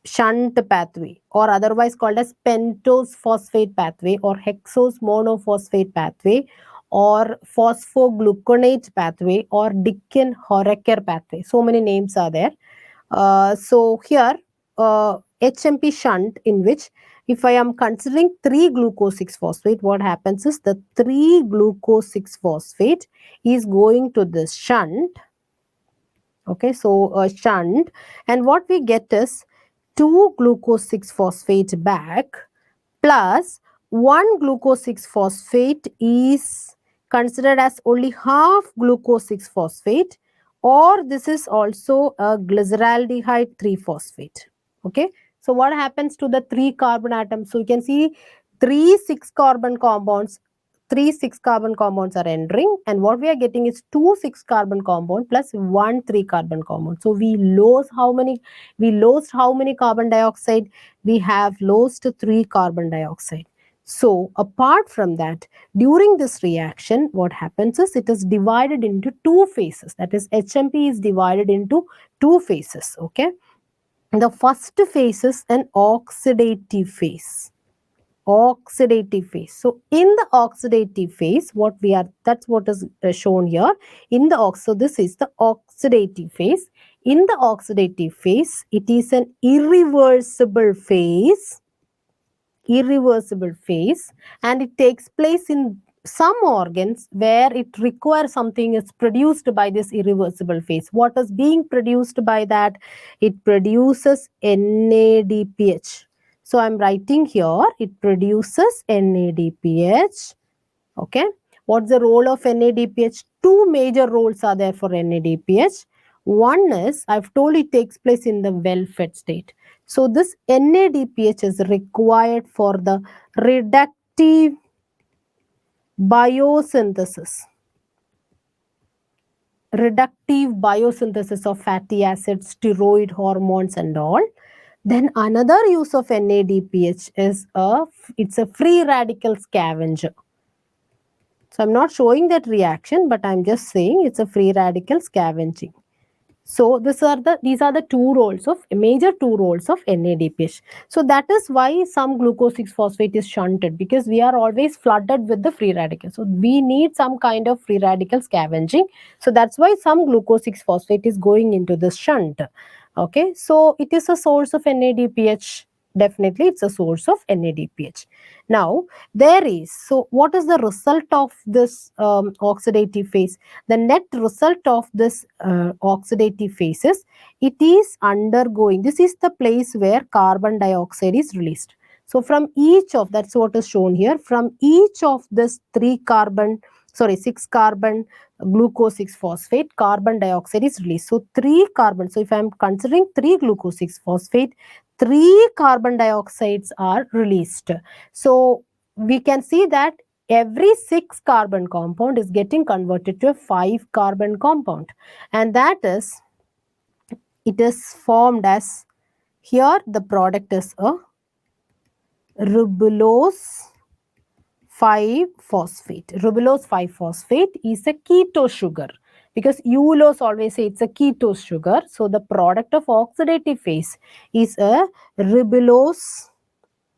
shunt pathway, or otherwise called as pentose phosphate pathway or hexose monophosphate pathway, or phosphogluconate pathway or Dicken-Horecker pathway. So many names are there. So here HMP shunt, in which if I am considering 3-glucose 6-phosphate, what happens is the 3-glucose 6-phosphate is going to this shunt. Okay, so a shunt, and what we get is 2-glucose 6-phosphate back plus 1-glucose 6-phosphate is considered as only half glucose 6-phosphate, or this is also a glyceraldehyde 3-phosphate. Okay, so what happens to the 3 carbon atoms? So you can see 3 6-carbon compounds. 3 6-carbon compounds are entering, and what we are getting is 2 6-carbon compound plus 1 3-carbon compound. So we lost how many? We lost how many carbon dioxide? We have lost 3 carbon dioxide. So apart from that, during this reaction, what happens is it is divided into 2 phases. That is, HMP is divided into 2 phases. Okay, the first phase is an oxidative phase. Oxidative phase. So in the oxidative phase, that's what is shown here in the so this is the oxidative phase. In the oxidative phase, it is an irreversible phase, and it takes place in some organs where it requires something is produced by this irreversible phase. What is being produced by that? It produces NADPH. So I'm writing here, it produces NADPH. Okay. What's the role of NADPH? 2 major roles are there for NADPH. One is, I've told it takes place in the well-fed state. So this NADPH is required for the reductive biosynthesis. Reductive biosynthesis of fatty acids, steroid hormones and all. Then another use of NADPH is it's a free radical scavenger. So I'm not showing that reaction, but I'm just saying it's a free radical scavenging. So these are the major two roles of NADPH. So that is why some glucose 6-phosphate is shunted, because we are always flooded with the free radicals. So we need some kind of free radical scavenging. So that's why some glucose 6-phosphate is going into this shunt. Okay, so it is a source of NADPH. Definitely it's a source of NADPH. Now so what is the result of this oxidative phase? The net result of this oxidative phase is it is undergoing, this is the place where carbon dioxide is released. So from each of, that's what is shown here, from each of this 6-carbon glucose 6-phosphate, carbon dioxide is released. So 3 carbon, so if I am considering 3 glucose 6-phosphate, 3 carbon dioxides are released. So we can see that every 6 carbon compound is getting converted to a 5 carbon compound, and that is, it is formed as, here the product is a ribulose 5-phosphate. Ribulose 5-phosphate is a ketose sugar, because eulose always say it's a ketose sugar. So the product of oxidative phase is a ribulose,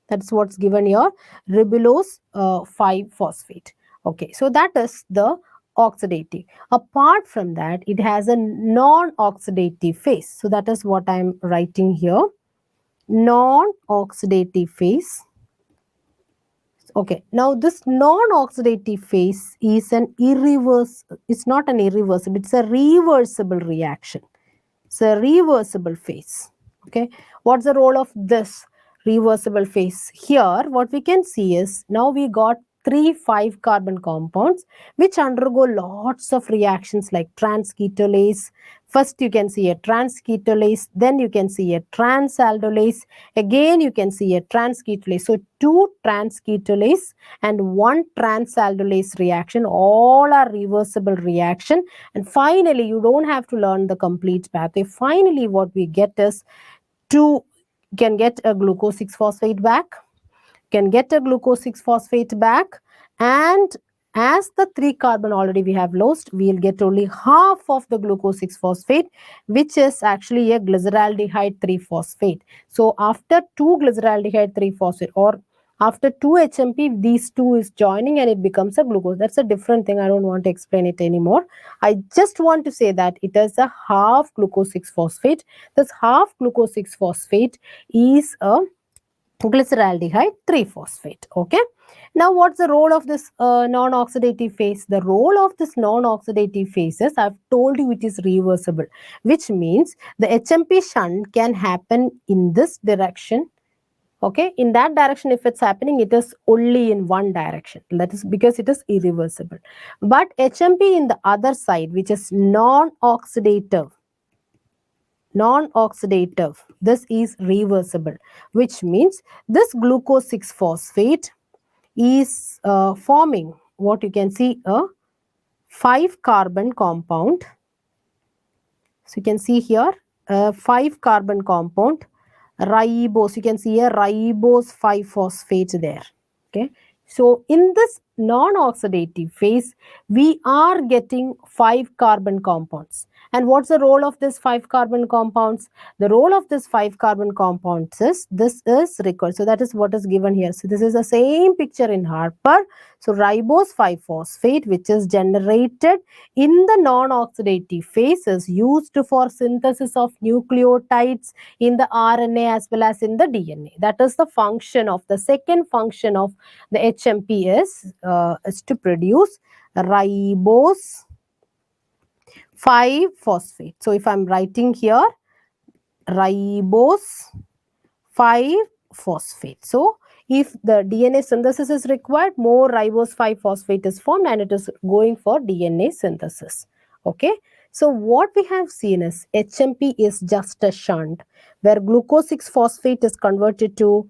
that's what's given here, ribulose 5-phosphate. Okay, so that is the oxidative. Apart from that, it has a non-oxidative phase. So that is what I'm writing here, non-oxidative phase. Okay, now this non-oxidative phase is it's not an irreversible, it's a reversible reaction. It's a reversible phase. Okay, what's the role of this reversible phase? Here, what we can see is, now we got 3 5-carbon compounds which undergo lots of reactions like transketolase. First you can see a transketolase, then you can see a transaldolase, again you can see a transketolase. So 2 transketolase and 1 transaldolase reaction, all are reversible reaction, and finally you don't have to learn the complete pathway. Finally what we get is can get a glucose 6-phosphate back, and as the 3 carbon already we have lost, we will get only half of the glucose 6-phosphate, which is actually a glyceraldehyde 3-phosphate. So after 2 glyceraldehyde 3-phosphate, or After 2-HMP, these two is joining and it becomes a glucose. That's a different thing. I don't want to explain it anymore. I just want to say that it is a half glucose 6-phosphate. This half glucose 6-phosphate is a glyceraldehyde 3-phosphate. Okay. Now, what's the role of this non-oxidative phase? The role of this non-oxidative phase is, I've told you, it is reversible, which means the HMP shunt can happen in this direction. Okay, in that direction, if it's happening, it is only in one direction. That is because it is irreversible. But HMP in the other side, which is non-oxidative, this is reversible, which means this glucose 6-phosphate is forming what you can see, a 5-carbon compound. So you can see here a 5-carbon compound, ribose. You can see a ribose 5-phosphate there. Okay. So in this non-oxidative phase, we are getting 5-carbon compounds. And what's the role of this 5-carbon compounds? The role of this 5-carbon compounds is, this is required. So that is what is given here. So this is the same picture in Harper. So ribose 5-phosphate, which is generated in the non-oxidative phase, is used for synthesis of nucleotides in the RNA as well as in the DNA. That is the function of, the second function of the HMP is to produce ribose 5-phosphate. So if I'm writing here ribose 5-phosphate. So if the DNA synthesis is required, more ribose 5-phosphate is formed and it is going for DNA synthesis. Okay. So what we have seen is HMP is just a shunt where glucose 6-phosphate is converted to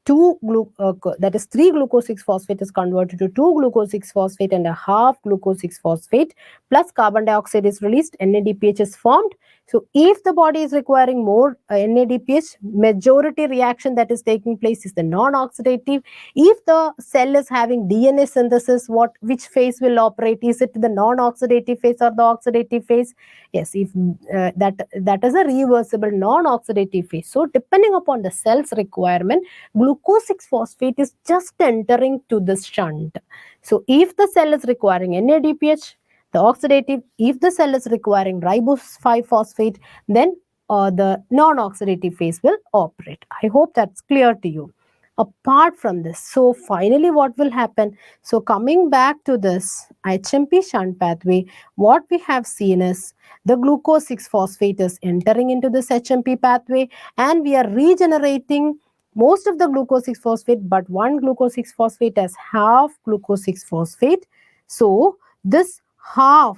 that is 3 glucose 6-phosphate is converted to 2 glucose 6-phosphate and a half glucose 6-phosphate, plus carbon dioxide is released, NADPH is formed. So if the body is requiring more NADPH, majority reaction that is taking place is the non-oxidative. If the cell is having DNA synthesis, which phase will operate? Is it the non-oxidative phase or the oxidative phase? Yes, if that is a reversible non-oxidative phase. So depending upon the cell's requirement, glucose 6-phosphate is just entering to this shunt. So if the cell is requiring NADPH, the oxidative, if the cell is requiring ribose 5-phosphate, then the non-oxidative phase will operate. I hope that's clear to you. Apart from this, so finally what will happen? So coming back to this HMP shunt pathway, what we have seen is the glucose 6-phosphate is entering into this HMP pathway and we are regenerating most of the glucose 6-phosphate, but one glucose 6-phosphate as half glucose 6-phosphate. So this half,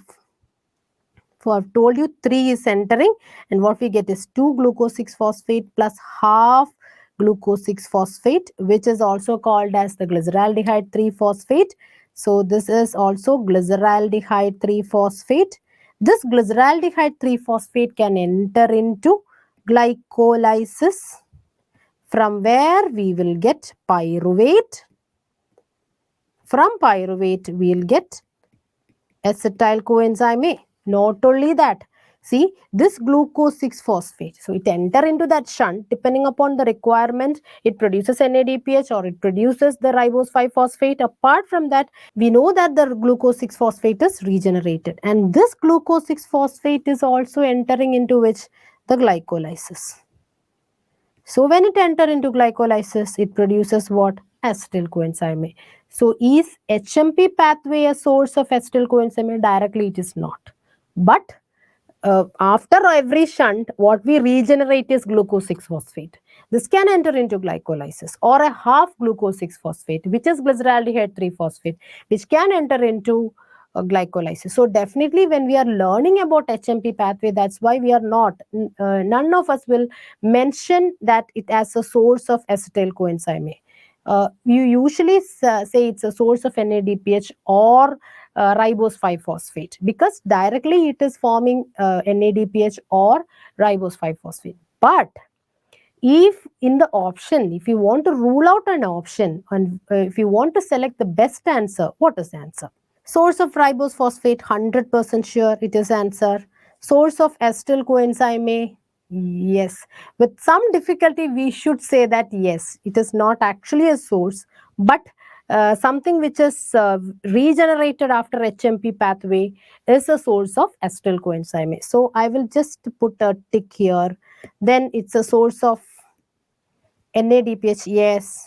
so I've told you 3 is entering and what we get is 2 glucose 6-phosphate plus half glucose 6-phosphate, which is also called as the glyceraldehyde 3-phosphate. So this is also glyceraldehyde 3-phosphate. This glyceraldehyde 3-phosphate can enter into glycolysis, from where we will get pyruvate. From pyruvate we will get acetyl coenzyme A. Not only that, see this glucose 6-phosphate. So it enter into that shunt. Depending upon the requirement, it produces NADPH or it produces the ribose 5-phosphate. Apart from that, we know that the glucose 6-phosphate is regenerated. And this glucose 6-phosphate is also entering into which? The glycolysis. So when it enter into glycolysis, it produces what? Acetyl coenzyme A. So is HMP pathway a source of acetyl coenzyme A? Directly it is not. But after every shunt, what we regenerate is glucose 6-phosphate. This can enter into glycolysis, or a half glucose 6-phosphate, which is glyceraldehyde 3-phosphate, which can enter into glycolysis. So definitely when we are learning about HMP pathway, that's why we are not, none of us will mention that it as a source of acetyl coenzyme A. You usually say it's a source of NADPH or ribose 5-phosphate, because directly it is forming NADPH or ribose 5-phosphate. But if in the option, if you want to rule out an option and if you want to select the best answer, what is the answer? Source of ribose phosphate, 100% sure it is answer. Source of acetyl coenzyme A, Yes, with some difficulty, we should say that yes, it is not actually a source, but something which is regenerated after HMP pathway is a source of acetyl coenzyme. So I will just put a tick here. Then it's a source of NADPH, yes.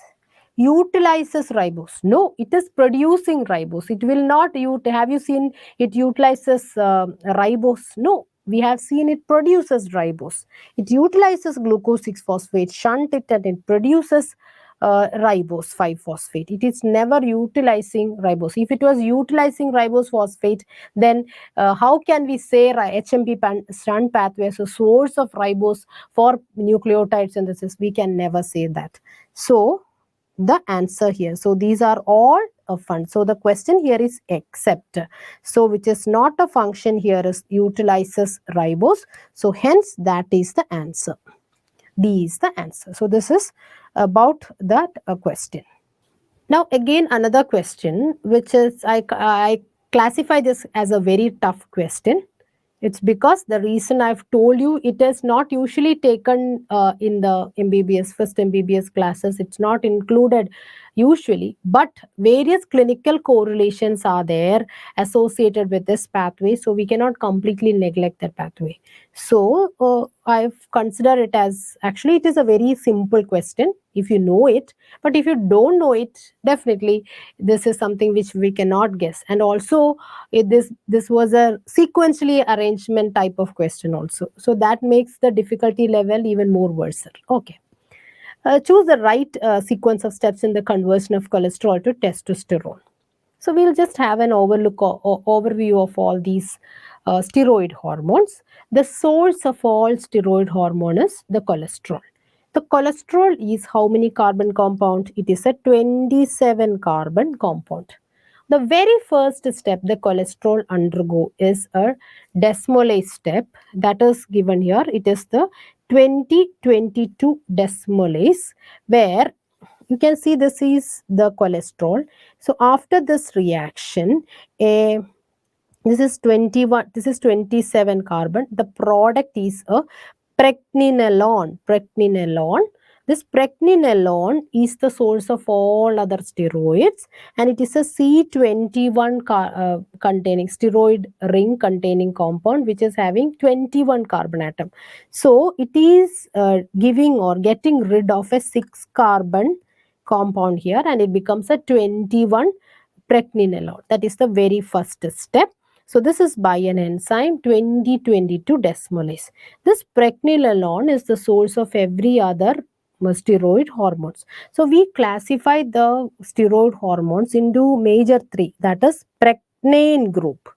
Utilizes ribose. No, it is producing ribose. It will not, have you seen it utilizes ribose? No, we have seen it produces ribose. It utilizes glucose 6 phosphate, shunt it, and it produces ribose 5 phosphate. It is never utilizing ribose. If it was utilizing ribose phosphate, then how can we say HMP shunt pathway as a source of ribose for nucleotide synthesis? We can never say that. So the answer here, so these are all a fun. So the question here is except, so which is not a function here is utilizes ribose, so hence that is the answer. D is the answer. So this is about that question. Now again another question, which is I classify this as a very tough question. It's because the reason I've told you, it is not usually taken in the MBBS, first MBBS classes. It's not included usually, but various clinical correlations are there associated with this pathway. So we cannot completely neglect that pathway. So I've considered it as, actually it is a very simple question if you know it, but if you don't know it, definitely this is something which we cannot guess. And also this was a sequentially arrangement type of question also, so that makes the difficulty level even more worse. Okay, choose the right sequence of steps in the conversion of cholesterol to testosterone. So we'll just have an overview of all these steroid hormones. The source of all steroid hormone is the cholesterol. The cholesterol is how many carbon compound? It is a 27 carbon compound. The very first step the cholesterol undergo is a desmolase step, that is given here. It is the 2022 desmolase, where you can see this is the cholesterol. So after this reaction, a this is 21, this is 27 carbon. The product is a pregnenolone. This pregnenolone is the source of all other steroids, and it is a C21 containing steroid ring containing compound, which is having 21 carbon atom. So it is giving or getting rid of a 6 carbon compound here, and it becomes a 21 pregnenolone. That is the very first step. So this is by an enzyme 2022 desmolase. This pregnenolone is the source of every other steroid hormones. So we classify the steroid hormones into major three, that is pregnenolone group.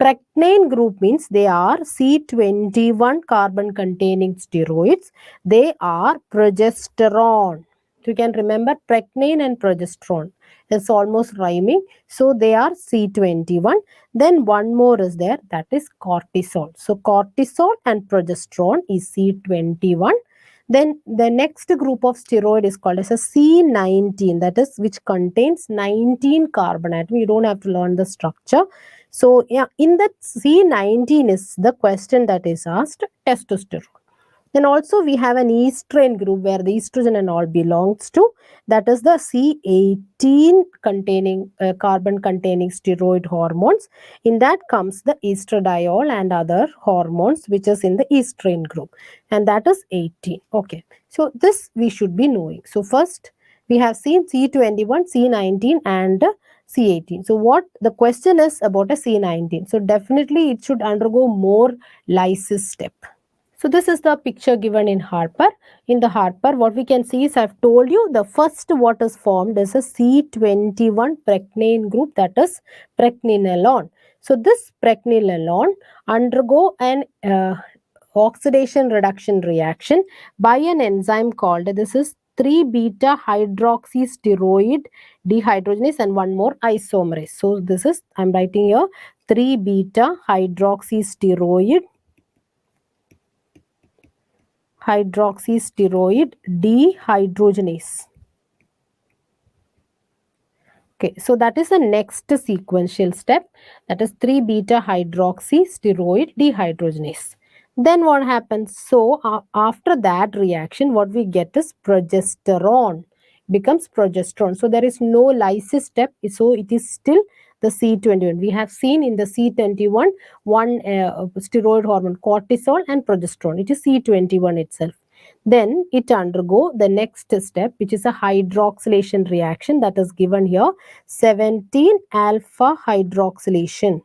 Pregnenolone group means they are C21 carbon containing steroids. They are progesterone. You can remember pregnenolone and progesterone. It's almost rhyming. So they are C21. Then one more is there, that is cortisol. So cortisol and progesterone is C21. Then the next group of steroid is called as a C19, that is which contains 19 carbon atom. You don't have to learn the structure. So yeah, in that C19 is the question that is asked, testosterone. Then also we have an estrogen group where the estrogen and all belongs to, that is the C18 containing carbon containing steroid hormones. In that comes the estradiol and other hormones which is in the estrogen group, and that is 18. Okay, so this we should be knowing. So first we have seen C21, C19 and C18. So what the question is about a C19. So definitely it should undergo more lysis step. So this is the picture given in Harper. In the Harper, what we can see is, I've told you, the first what is formed is a C21 pregnenolone group, that is pregnenolone. So this pregnenolone undergo an oxidation reduction reaction by an enzyme called, this is 3-beta hydroxysteroid dehydrogenase and one more isomerase. So this is, I'm writing here, 3-beta hydroxysteroid dehydrogenase. Okay, so that is the next sequential step, that is 3-beta hydroxysteroid dehydrogenase. Then what happens? So after that reaction, what we get is progesterone becomes progesterone. So there is no lysis step. So it is still the C21. We have seen in the C21 one steroid hormone, cortisol and progesterone. It is C21 itself. Then it undergo the next step, which is a hydroxylation reaction that is given here, 17 alpha hydroxylation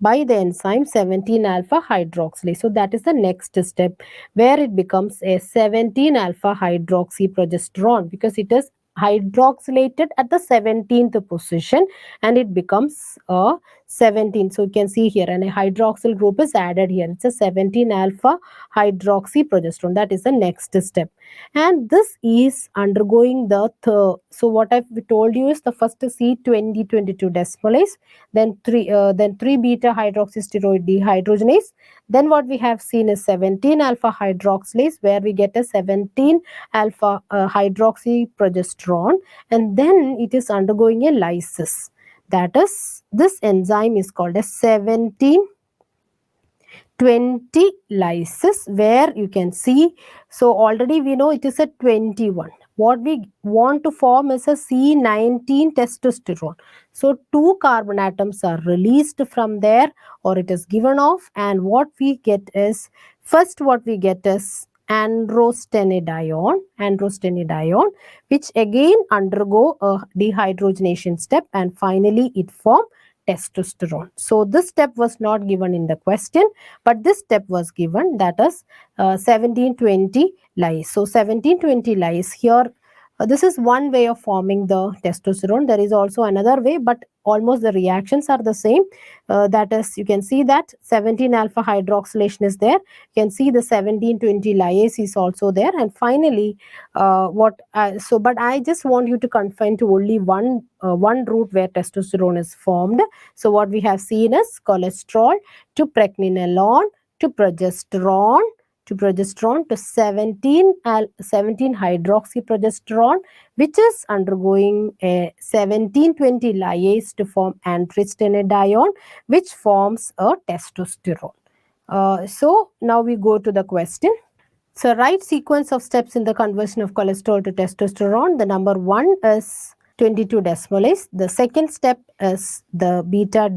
by the enzyme 17 alpha hydroxylase. So that is the next step where it becomes a 17 alpha hydroxyprogesterone because it is hydroxylated at the 17th position and it becomes a 17. So you can see here and a hydroxyl group is added here. It's a 17 alpha hydroxyprogesterone. That is the next step. And this is undergoing the third. So what I've told you is the first C2022 desmolase, then 3 beta hydroxysteroid dehydrogenase. Then what we have seen is 17 alpha hydroxylase where we get a 17 alpha hydroxyprogesterone, and then it is undergoing a lysis. That is, this enzyme is called a 1720 lysis, where you can see, so already we know it is a 21. What we want to form is a C19 testosterone. So 2 carbon atoms are released from there, or it is given off, and what we get is, first what we get is androstenedione, which again undergo a dehydrogenation step, and finally it form testosterone. So this step was not given in the question, but this step was given, that is 1720 lyase. So 1720 lyase here. This is one way of forming the testosterone. There is also another way, but almost the reactions are the same. That is, you can see that 17 alpha hydroxylation is there. You can see the 1720 lyase is also there. And finally, but I just want you to confine to only one route where testosterone is formed. So what we have seen is cholesterol to pregnenolone to progesterone to 17 hydroxyprogesterone, which is undergoing a 1720 lyase to form androstenedione, which forms a testosterone. So now we go to the question. So right sequence of steps in the conversion of cholesterol to testosterone. The number 1 is 22 desmolase. The second step is the beta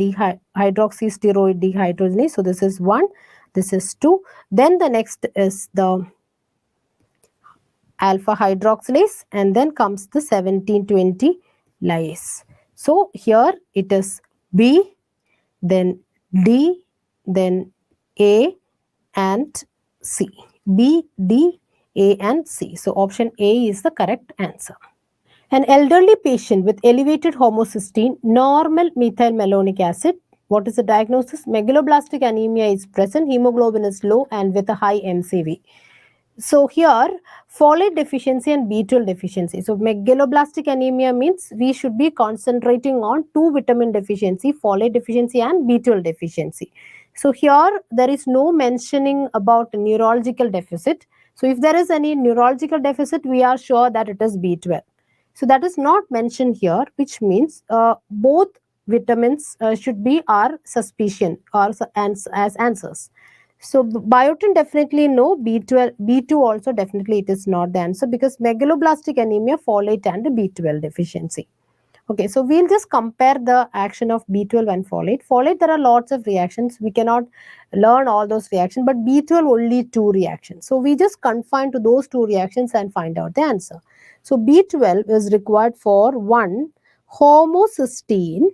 hydroxysteroid dehydrogenase. So this is 1. This is 2. Then the next is the alpha hydroxylase, and then comes the 1720 lyase. So here it is B, then D, then A and C. B, D, A and C. So option A is the correct answer. An elderly patient with elevated homocysteine, normal methylmalonic acid. What is the diagnosis? Megaloblastic anemia is present, hemoglobin is low and with a high MCV. So here, folate deficiency and B12 deficiency. So megaloblastic anemia means we should be concentrating on 2 vitamin deficiency, folate deficiency and B12 deficiency. So here there is no mentioning about neurological deficit. So if there is any neurological deficit, we are sure that it is B12. So that is not mentioned here, which means both vitamins should be our suspicion or as answers. So biotin definitely no, B2 also definitely it is not the answer, because megaloblastic anemia, folate and B12 deficiency. Okay, so we'll just compare the action of B12 and folate. Folate, there are lots of reactions. We cannot learn all those reactions, but B12 only 2 reactions. So we just confine to those 2 reactions and find out the answer. So B12 is required for 1, homocysteine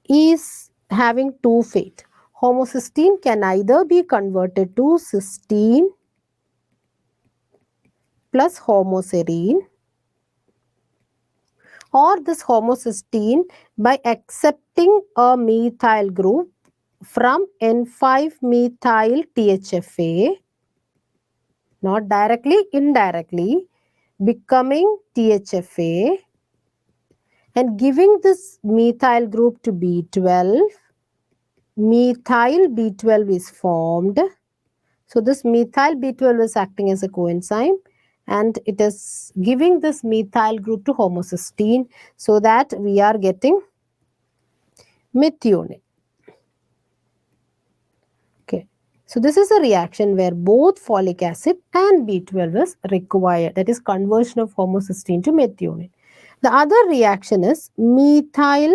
is having 2 fate. Homocysteine can either be converted to cysteine plus homoserine, or this homocysteine by accepting a methyl group from N5-methyl THFA, not directly, indirectly, becoming THFA and giving this methyl group to B12. Methyl B12 is formed. So this methyl B12 is acting as a coenzyme and it is giving this methyl group to homocysteine, so that we are getting methionine. So this is a reaction where both folic acid and B12 is required, that is conversion of homocysteine to methionine. The other reaction is methyl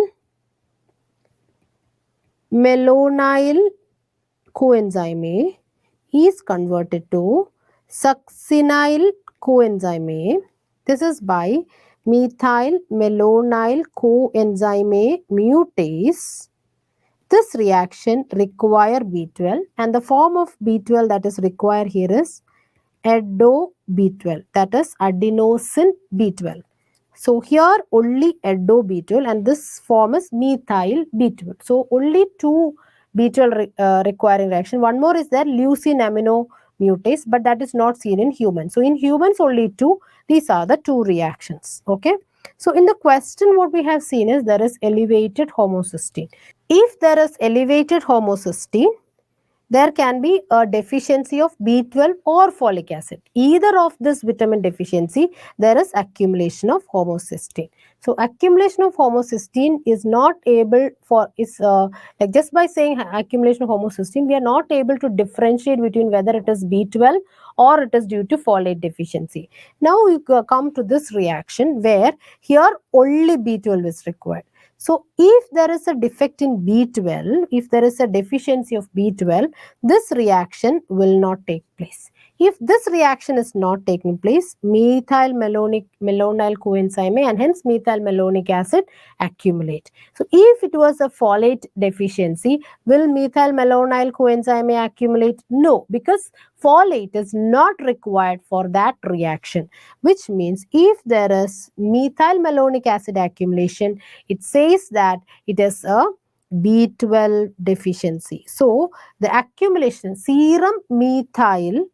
malonyl coenzyme A is converted to succinyl coenzyme A. This is by methyl malonyl coenzyme A mutase. This reaction require B12, and the form of B12 that is required here is ADO B12, that is adenosine B12. So here only ADO B12 and this form is methyl B12. So only two B12 requiring reaction. One more is there, leucine amino mutase, but that is not seen in humans. So in humans only two. These are the two reactions. Okay. So in the question what we have seen is there is elevated homocysteine. If there is elevated homocysteine, there can be a deficiency of B12 or folic acid. Either of this vitamin deficiency, there is accumulation of homocysteine. So accumulation of homocysteine is not able for, like just by saying accumulation of homocysteine, we are not able to differentiate between whether it is B12 or it is due to folate deficiency. Now we come to this reaction where here only B12 is required. So if there is a defect in B12, if there is a deficiency of B12, this reaction will not take place. If this reaction is not taking place, methyl malonyl coenzyme and hence methyl malonic acid accumulate. So if it was a folate deficiency, will methyl malonyl coenzyme accumulate? No, because folate is not required for that reaction, which means if there is methyl malonic acid accumulation, it says that it is a B12 deficiency. So the accumulation serum methyl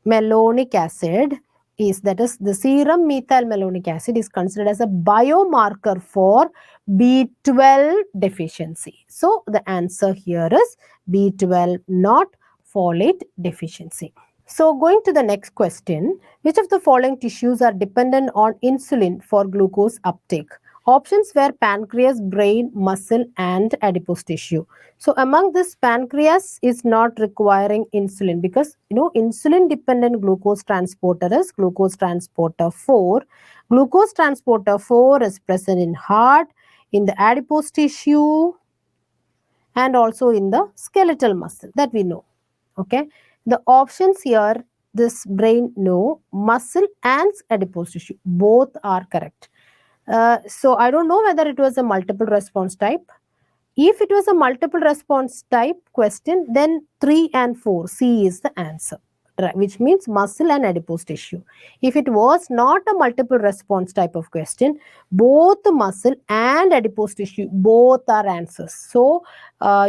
malonic acid is, that is the serum methyl malonic acid is considered as a biomarker for B12 deficiency. So the answer here is B12, not folate deficiency. So going to the next question, which of the following tissues are dependent on insulin for glucose uptake? Options were pancreas, brain, muscle and adipose tissue. So among this, pancreas is not requiring insulin because insulin dependent glucose transporter is glucose transporter 4. Glucose transporter 4 is present in heart, in the adipose tissue and also in the skeletal muscle, that we know. Okay. The options here, this brain, no, muscle and adipose tissue, both are correct. So I don't know whether it was a multiple response type. If it was a multiple response type question, then 3 and 4, C is the answer, which means muscle and adipose tissue. If it was not a multiple response type of question, both the muscle and adipose tissue, both are answers. So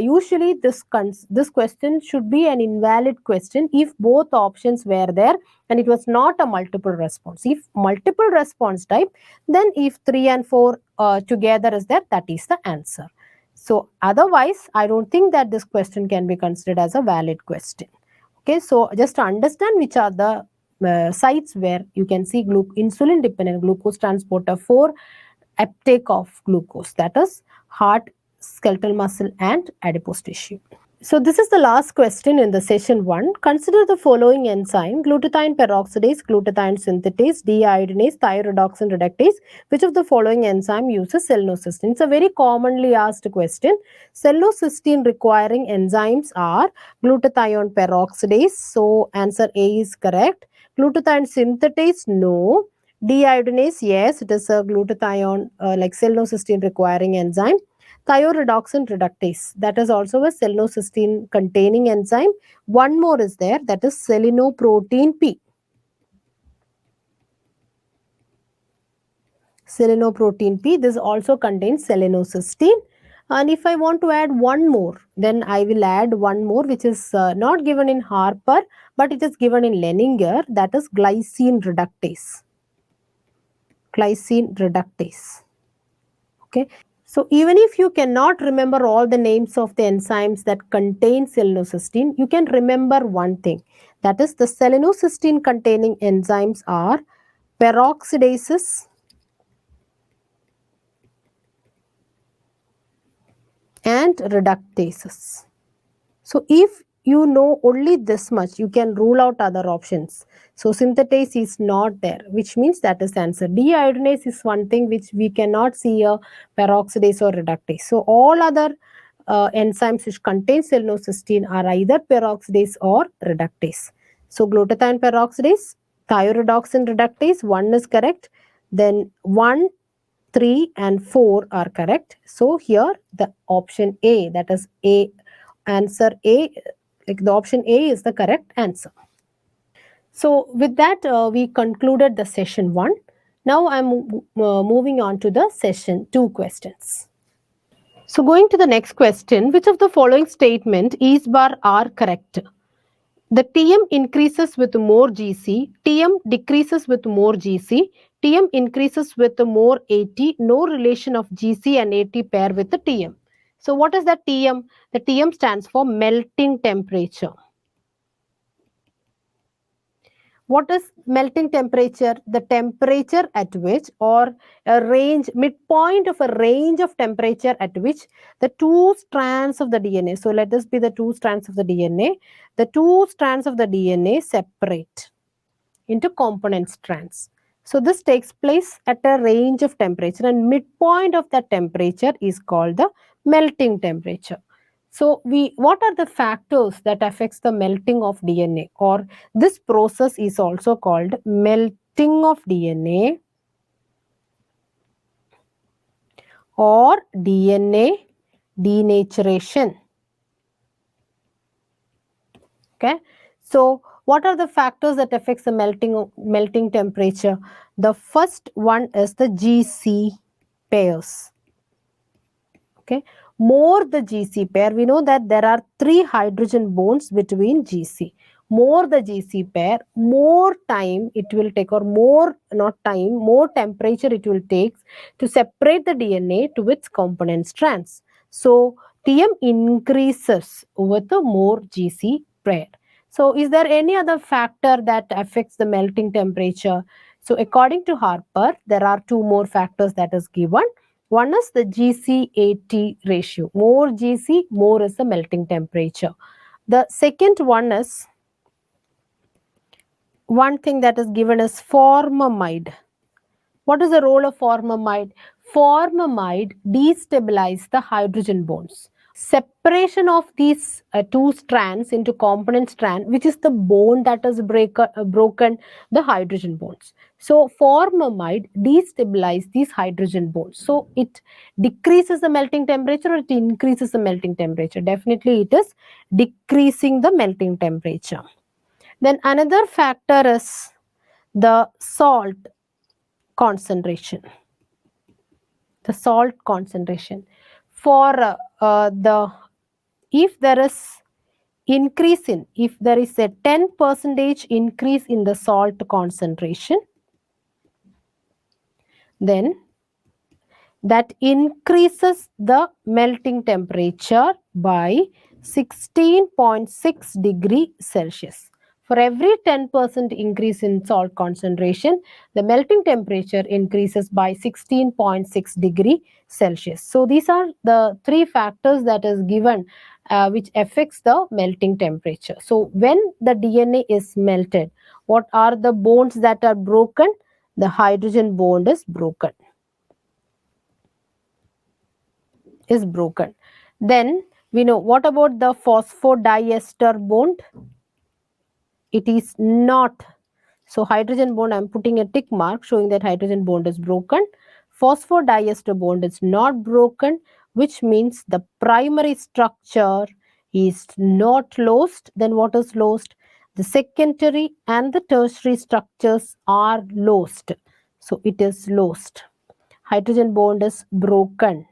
usually this question should be an invalid question if both options were there and it was not a multiple response. If multiple response type, then if 3 and 4 together is there, that is the answer. So otherwise, I don't think that this question can be considered as a valid question. Okay, so just to understand which are the sites where you can see insulin dependent glucose transporter 4 uptake of glucose, that is heart, skeletal muscle and adipose tissue. So this is the last question in the session 1. Consider the following enzyme: glutathione peroxidase, glutathione synthetase, deiodinase, thioredoxin reductase. Which of the following enzyme uses selenocysteine? It's a very commonly asked question. Selenocysteine requiring enzymes are glutathione peroxidase. So answer A is correct. Glutathione synthetase, no. Deiodinase, yes, it is a glutathione like selenocysteine requiring enzyme. Thioredoxin reductase, that is also a selenocysteine containing enzyme. One more is there, that is selenoprotein P. Selenoprotein P, this also contains selenocysteine. And if I want to add one more, then I will add one more which is not given in Harper, but it is given in Leninger, that is glycine reductase. Glycine reductase. Okay. So even if you cannot remember all the names of the enzymes that contain selenocysteine, you can remember one thing. That is, the selenocysteine containing enzymes are peroxidases and reductases. So if you know only this much, you can rule out other options. So synthetase is not there, which means that is the answer. Deiodinase is one thing which we cannot see a peroxidase or reductase. So all other enzymes which contain selenocysteine are either peroxidase or reductase. So glutathione peroxidase, thioredoxin reductase, 1 is correct. Then 1, 3 and 4 are correct. So here the option A, that is A, answer A, like the option A is the correct answer. So with that, we concluded the session 1. Now I'm moving on to the session 2 questions. So going to the next question, which of the following statement is bar are correct? The Tm increases with more Gc, Tm decreases with more Gc, Tm increases with more At, no relation of Gc and At pair with the Tm. So what is the Tm? The Tm stands for melting temperature. What is melting temperature? The temperature at which, or a range, midpoint of a range of temperature at which the two strands of the DNA, so let this be the two strands of the DNA, the two strands of the DNA separate into component strands. So this takes place at a range of temperature, and midpoint of that temperature is called the melting temperature. So what are the factors that affects the melting of DNA, or this process is also called melting of DNA or DNA denaturation. Okay, so what are the factors that affects the melting temperature? The first one is the GC pairs. Okay, more the GC pair, we know that there are 3 hydrogen bonds between GC. More the GC pair, more time it will take, or more, not time, more temperature it will take to separate the DNA to its component strands. So Tm increases with the more GC pair. So is there any other factor that affects the melting temperature? So according to Harper, there are 2 more factors that is given. One is the GC-AT ratio. More GC, more is the melting temperature. The second one is, one thing that is given is formamide. What is the role of formamide? Formamide destabilizes the hydrogen bonds. Separation of these two strands into component strand, which is the bond that is broken, the hydrogen bonds. So formamide destabilizes these hydrogen bonds. So it decreases the melting temperature, or it increases the melting temperature? Definitely it is decreasing the melting temperature. Then another factor is the salt concentration. The salt concentration. For if there is increase in, if there is a 10% increase in the salt concentration, then that increases the melting temperature by 16.6 degree Celsius. For every 10% increase in salt concentration, the melting temperature increases by 16.6 degree Celsius. So these are the 3 factors that is given which affects the melting temperature. So when the DNA is melted, what are the bonds that are broken? The hydrogen bond is broken. Then we know, what about the phosphodiester bond? It is not. So hydrogen bond, I am putting a tick mark showing that hydrogen bond is broken. Phosphodiester bond is not broken, which means the primary structure is not lost. Then what is lost? The secondary and the tertiary structures are lost. So it is lost. Hydrogen bond is broken.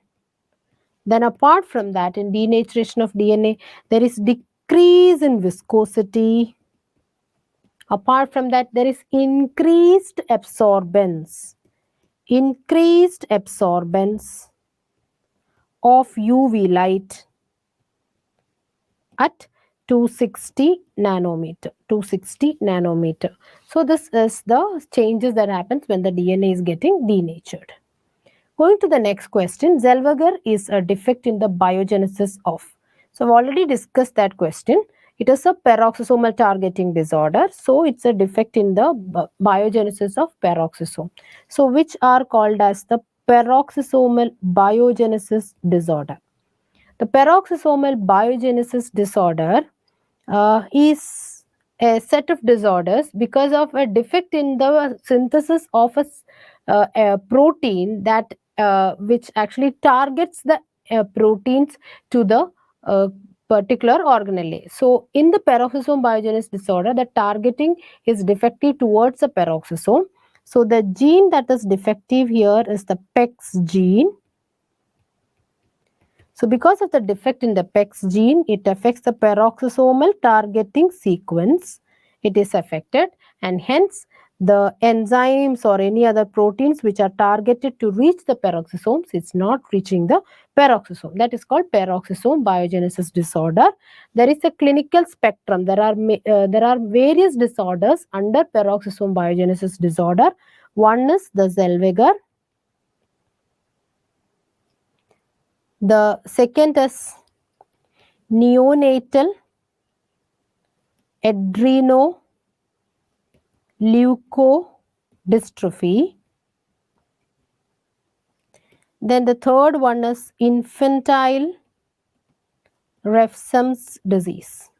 Then apart from that, in denaturation of DNA, there is decrease in viscosity. Apart from that, there is increased absorbance. Increased absorbance of UV light at 260 nanometer. 260 nanometer. So this is the changes that happens when the DNA is getting denatured. Going to the next question, Zellweger is a defect in the biogenesis of. So I've already discussed that question. It is a peroxisomal targeting disorder. So it's a defect in the biogenesis of peroxisome. So which are called as the peroxisomal biogenesis disorder. The peroxisomal biogenesis disorder is a set of disorders because of a defect in the synthesis of a protein that which actually targets the proteins to the uh, particular organelle. So in the peroxisome biogenesis disorder, the targeting is defective towards the peroxisome. So the gene that is defective here is the PEX gene. So because of the defect in the PEX gene, it affects the peroxisomal targeting sequence. It is affected, and hence the enzymes or any other proteins which are targeted to reach the peroxisomes is not reaching the peroxisome. That is called peroxisome biogenesis disorder. There is a clinical spectrum. There are various disorders under peroxisome biogenesis disorder. One is the Zellweger. The second is neonatal adrenoleukodystrophy. Then the third one is infantile Refsum's disease.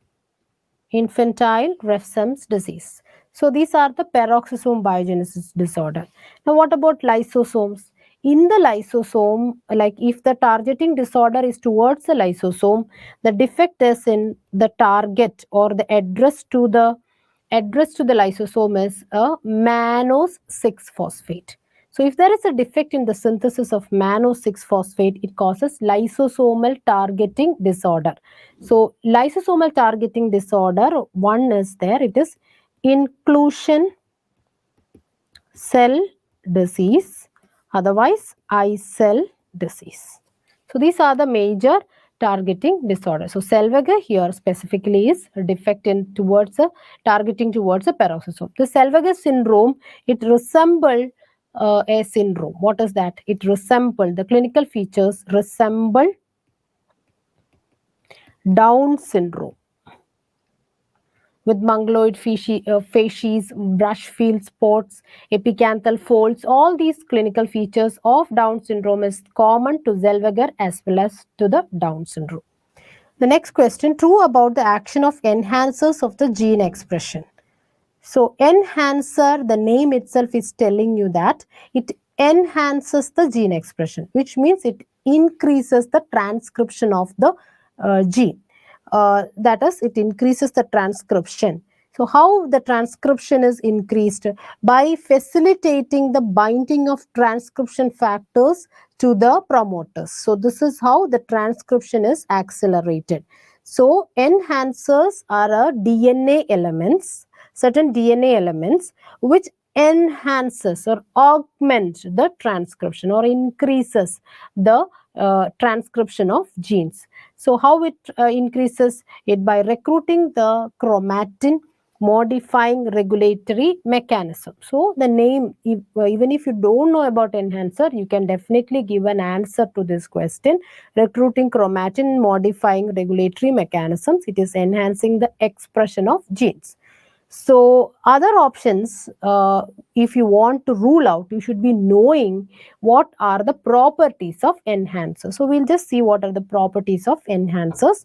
Infantile Refsum's disease. So these are the peroxisome biogenesis disorder. Now what about lysosomes? In the lysosome, like if the targeting disorder is towards the lysosome, the defect is in the target or the address to the lysosome is a mannose 6-phosphate. So if there is a defect in the synthesis of mannose 6-phosphate, it causes lysosomal targeting disorder. So lysosomal targeting disorder, one is there, it is inclusion cell disease, otherwise eye cell disease. So these are the major targeting disorders. So Zellweger here specifically is a defect in towards a targeting towards a peroxisome. The Zellweger syndrome, it resembles a syndrome. What is that? It resembles, the clinical features resemble Down syndrome with mongoloid facies, brush field spots, epicanthal folds. All these clinical features of Down syndrome is common to Zellweger as well as to the Down syndrome. The next question, true about the action of enhancers of the gene expression. So enhancer, the name itself is telling you that it enhances the gene expression, which means it increases the transcription of the gene. That is, it increases the transcription. So how the transcription is increased? By facilitating the binding of transcription factors to the promoters. So this is how the transcription is accelerated. So enhancers are DNA elements, certain DNA elements which enhances or augment the transcription or increases the transcription of genes. So how it increases it? By recruiting the chromatin modifying regulatory mechanism. So the name, even if you don't know about enhancer, you can definitely give an answer to this question. Recruiting chromatin modifying regulatory mechanisms, it is enhancing the expression of genes. So other options, if you want to rule out, you should be knowing what are the properties of enhancers. So we'll just see what are the properties of enhancers.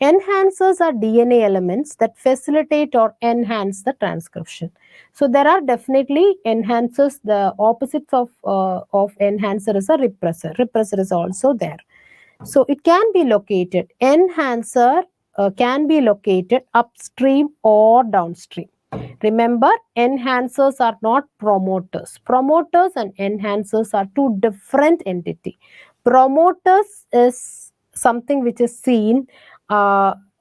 Enhancers are DNA elements that facilitate or enhance the transcription. So there are definitely enhancers. The opposites of enhancer is a repressor. Repressor is also there. So it can be located, enhancer can be located upstream or downstream. Remember, enhancers are not promoters. Promoters and enhancers are two different entities. Promoters is something which is seen,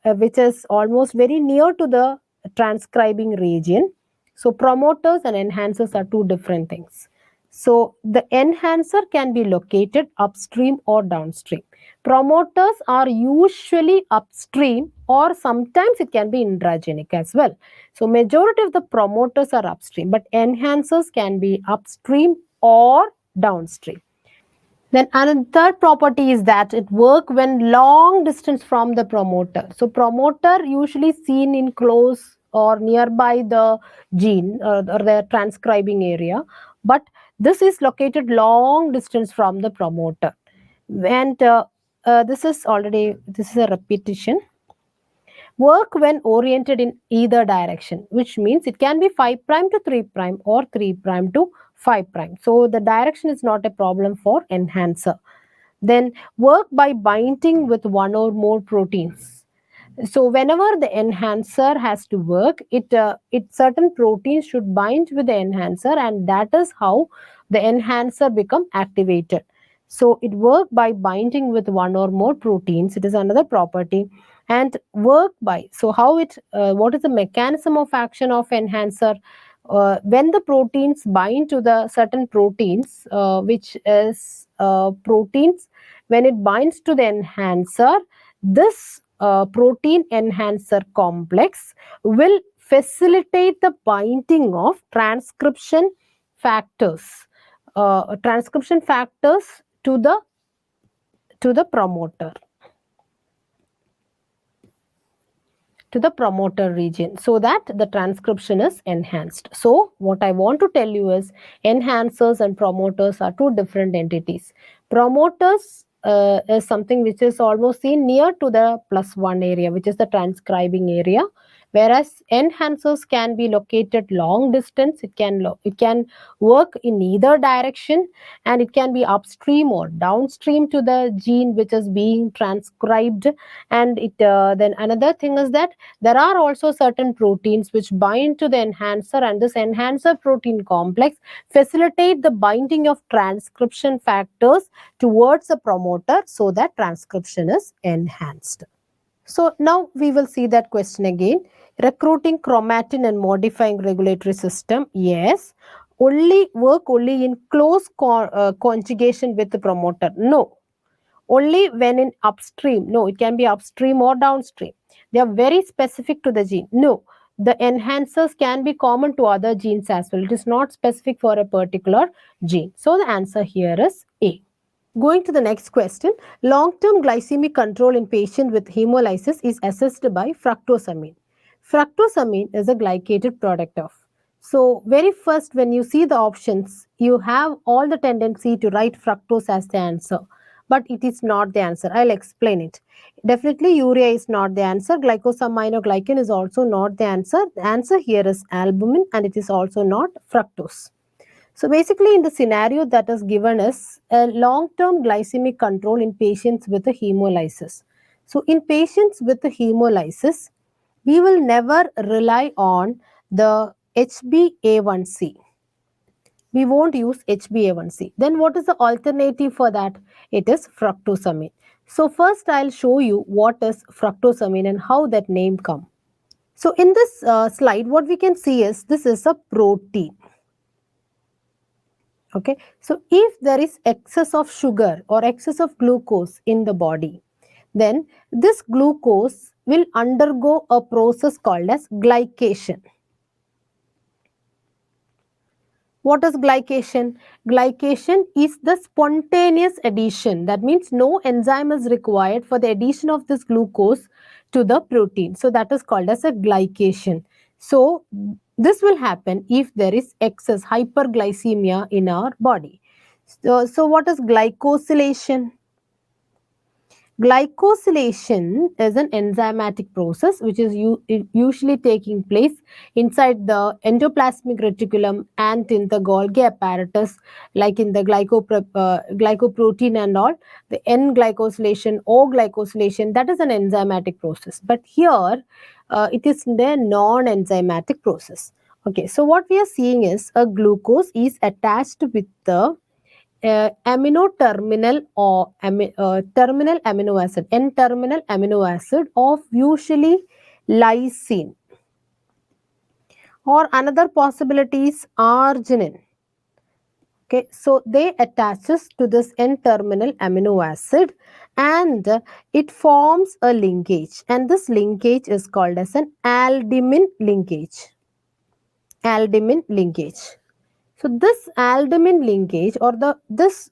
which is almost very near to the transcribing region. So promoters and enhancers are two different things. So the enhancer can be located upstream or downstream. Promoters are usually upstream, or sometimes it can be intragenic as well. So majority of the promoters are upstream, but enhancers can be upstream or downstream. Then another third property is that it work when long distance from the promoter. So promoter usually seen in close or nearby the gene or the transcribing area, but this is located long distance from the promoter. And this is a repetition. Work when oriented in either direction, which means it can be 5 prime to 3 prime or 3 prime to 5 prime. So the direction is not a problem for enhancer. Then work by binding with one or more proteins. So whenever the enhancer has to work, it certain proteins should bind with the enhancer, and that is how the enhancer become activated. So it work by binding with one or more proteins. It is another property. And work by, so how it what is the mechanism of action of enhancer? When the proteins bind to the certain proteins, which is proteins, when it binds to the enhancer, this protein enhancer complex will facilitate the binding of transcription factors to the promoter, region, so that the transcription is enhanced. So what I want to tell you is enhancers and promoters are two different entities. Promoters is something which is almost seen near to the +1 area, which is the transcribing area, whereas enhancers can be located long distance. It can work in either direction, and it can be upstream or downstream to the gene which is being transcribed. And it then another thing is that there are also certain proteins which bind to the enhancer, and this enhancer protein complex facilitate the binding of transcription factors towards a promoter, so that transcription is enhanced. So now we will see that question again. Recruiting chromatin and modifying regulatory system. Yes. Only in close conjugation with the promoter. No. Only when in upstream. No, it can be upstream or downstream. They are very specific to the gene. No, the enhancers can be common to other genes as well. It is not specific for a particular gene. So the answer here is A. Going to the next question, long-term glycemic control in patient with hemolysis is assessed by fructosamine. Fructosamine is a glycated product of. So very first when you see the options, you have all the tendency to write fructose as the answer. But it is not the answer. I'll explain it. Definitely urea is not the answer. Glycosaminoglycan is also not the answer. The answer here is albumin, and it is also not fructose. So basically in the scenario that is given is a long-term glycemic control in patients with a hemolysis. So in patients with a hemolysis, we will never rely on the HbA1c. We won't use HbA1c. Then what is the alternative for that? It is fructosamine. So first I'll show you what is fructosamine and how that name come. So in this slide, what we can see is this is a protein. Okay, so if there is excess of sugar or excess of glucose in the body, then this glucose will undergo a process called as glycation. What is glycation? Glycation is the spontaneous addition. That means no enzyme is required for the addition of this glucose to the protein. So that is called as a glycation. So this will happen if there is excess hyperglycemia in our body. So what is glycosylation? Glycosylation is an enzymatic process which is usually taking place inside the endoplasmic reticulum and in the Golgi apparatus, like in the glycoprotein and all. The N-glycosylation, O-glycosylation, that is an enzymatic process. But here, it is the non-enzymatic process. Okay, so what we are seeing is a glucose is attached with the amino terminal or terminal amino acid, N-terminal amino acid of usually lysine, or another possibility is arginine. Okay, so they attaches to this N-terminal amino acid, and it forms a linkage, and this linkage is called as an albumin linkage. Albumin linkage. So this albumin linkage or this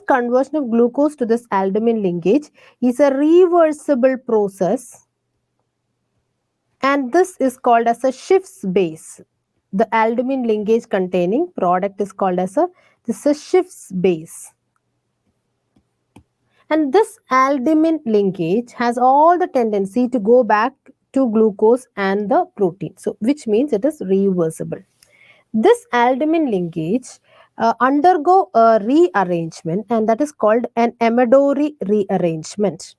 conversion of glucose to this albumin linkage is a reversible process, and this is called as a Schiff's base. The albumin linkage containing product is called as a Schiff's base. And this albumin linkage has all the tendency to go back to glucose and the protein, so which means it is reversible. This albumin linkage undergo a rearrangement, and that is called an Amadori rearrangement.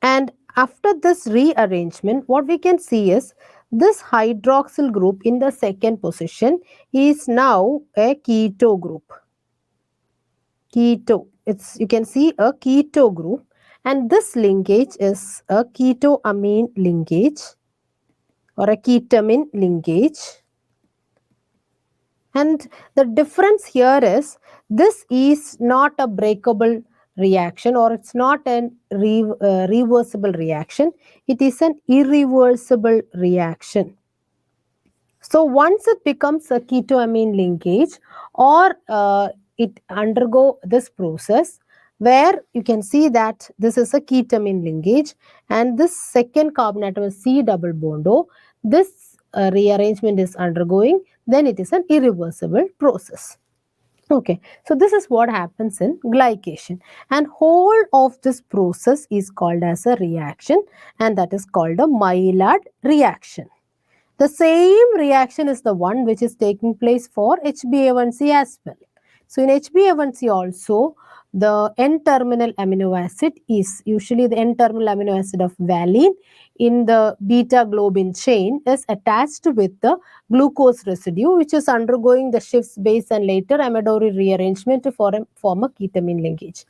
And after this rearrangement, what we can see is this hydroxyl group in the second position is now a keto group. Keto, you can see a keto group, and this linkage is a ketoamine linkage or a ketamine linkage. And the difference here is this is not a breakable reaction, or it's not a reversible reaction. It is an irreversible reaction. So once it becomes a ketoamine linkage, or it undergo this process where you can see that this is a ketamine linkage, and this second carbon atom is C double bond O, this rearrangement is undergoing, then it is an irreversible process. Okay, so this is what happens in glycation, and whole of this process is called as a reaction, and that is called a Maillard reaction. The same reaction is the one which is taking place for HbA1c as well. So in HbA1c also, the N-terminal amino acid is usually the N-terminal amino acid of valine in the beta globin chain is attached with the glucose residue, which is undergoing the Schiff's base and later Amadori rearrangement to form a ketamine linkage.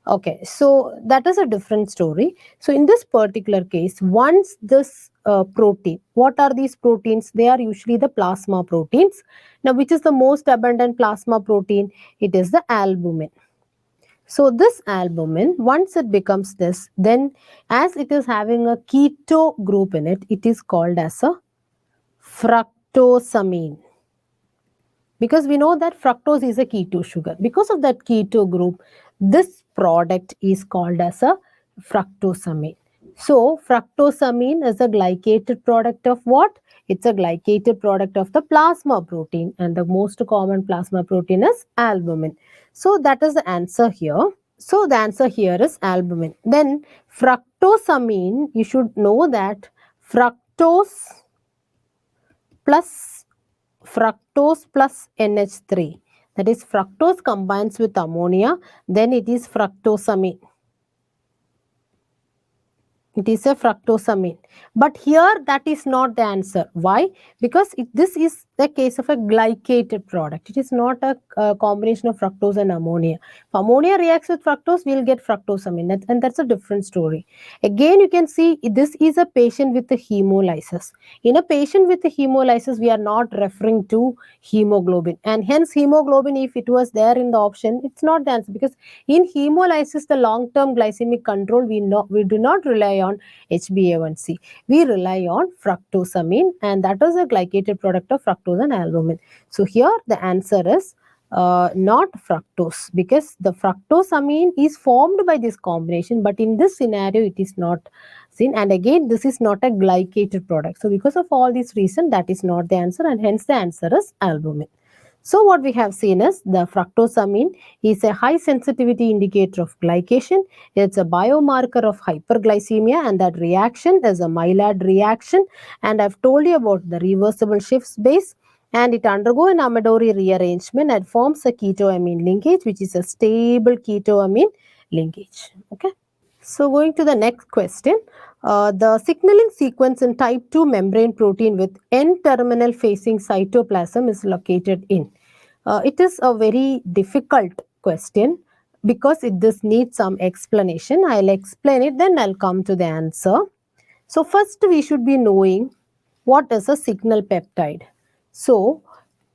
Okay, so that is a different story. So in this particular case, once this protein, what are these proteins? They are usually the plasma proteins. Now, which is the most abundant plasma protein? It is the albumin. So this albumin, once it becomes this, then as it is having a keto group in it, it is called as a fructosamine. Because we know that fructose is a keto sugar. Because of that keto group, this product is called as a fructosamine. So fructosamine is a glycated product of what? It's a glycated product of the plasma protein, and the most common plasma protein is albumin. So that is the answer here. So the answer here is albumin. Then fructosamine, you should know that fructose plus NH3. That is, fructose combines with ammonia, then it is fructosamine. It is a fructosamine. But here that is not the answer. Why? Because this is the case of a glycated product. It is not a combination of fructose and ammonia. If ammonia reacts with fructose, we will get fructosamine. And that's a different story. Again, you can see this is a patient with a hemolysis. In a patient with a hemolysis, we are not referring to hemoglobin. And hence hemoglobin, if it was there in the option, it's not the answer. Because in hemolysis, the long-term glycemic control, we do not rely on HbA1c. We rely on fructosamine, and that is a glycated product of fructose and albumin. So here the answer is not fructose, because the fructosamine is formed by this combination, but in this scenario it is not seen, and again this is not a glycated product. So because of all these reasons, that is not the answer, and hence the answer is albumin. So what we have seen is the fructosamine is a high sensitivity indicator of glycation. It's a biomarker of hyperglycemia, and that reaction is a Maillard reaction. And I've told you about the reversible Schiff's base, and it undergoes an Amadori rearrangement and forms a ketoamine linkage, which is a stable ketoamine linkage. Okay. So going to the next question, the signaling sequence in type 2 membrane protein with N-terminal facing cytoplasm is located in. It is a very difficult question because this needs some explanation. I'll explain it, then I'll come to the answer. So first we should be knowing what is a signal peptide. So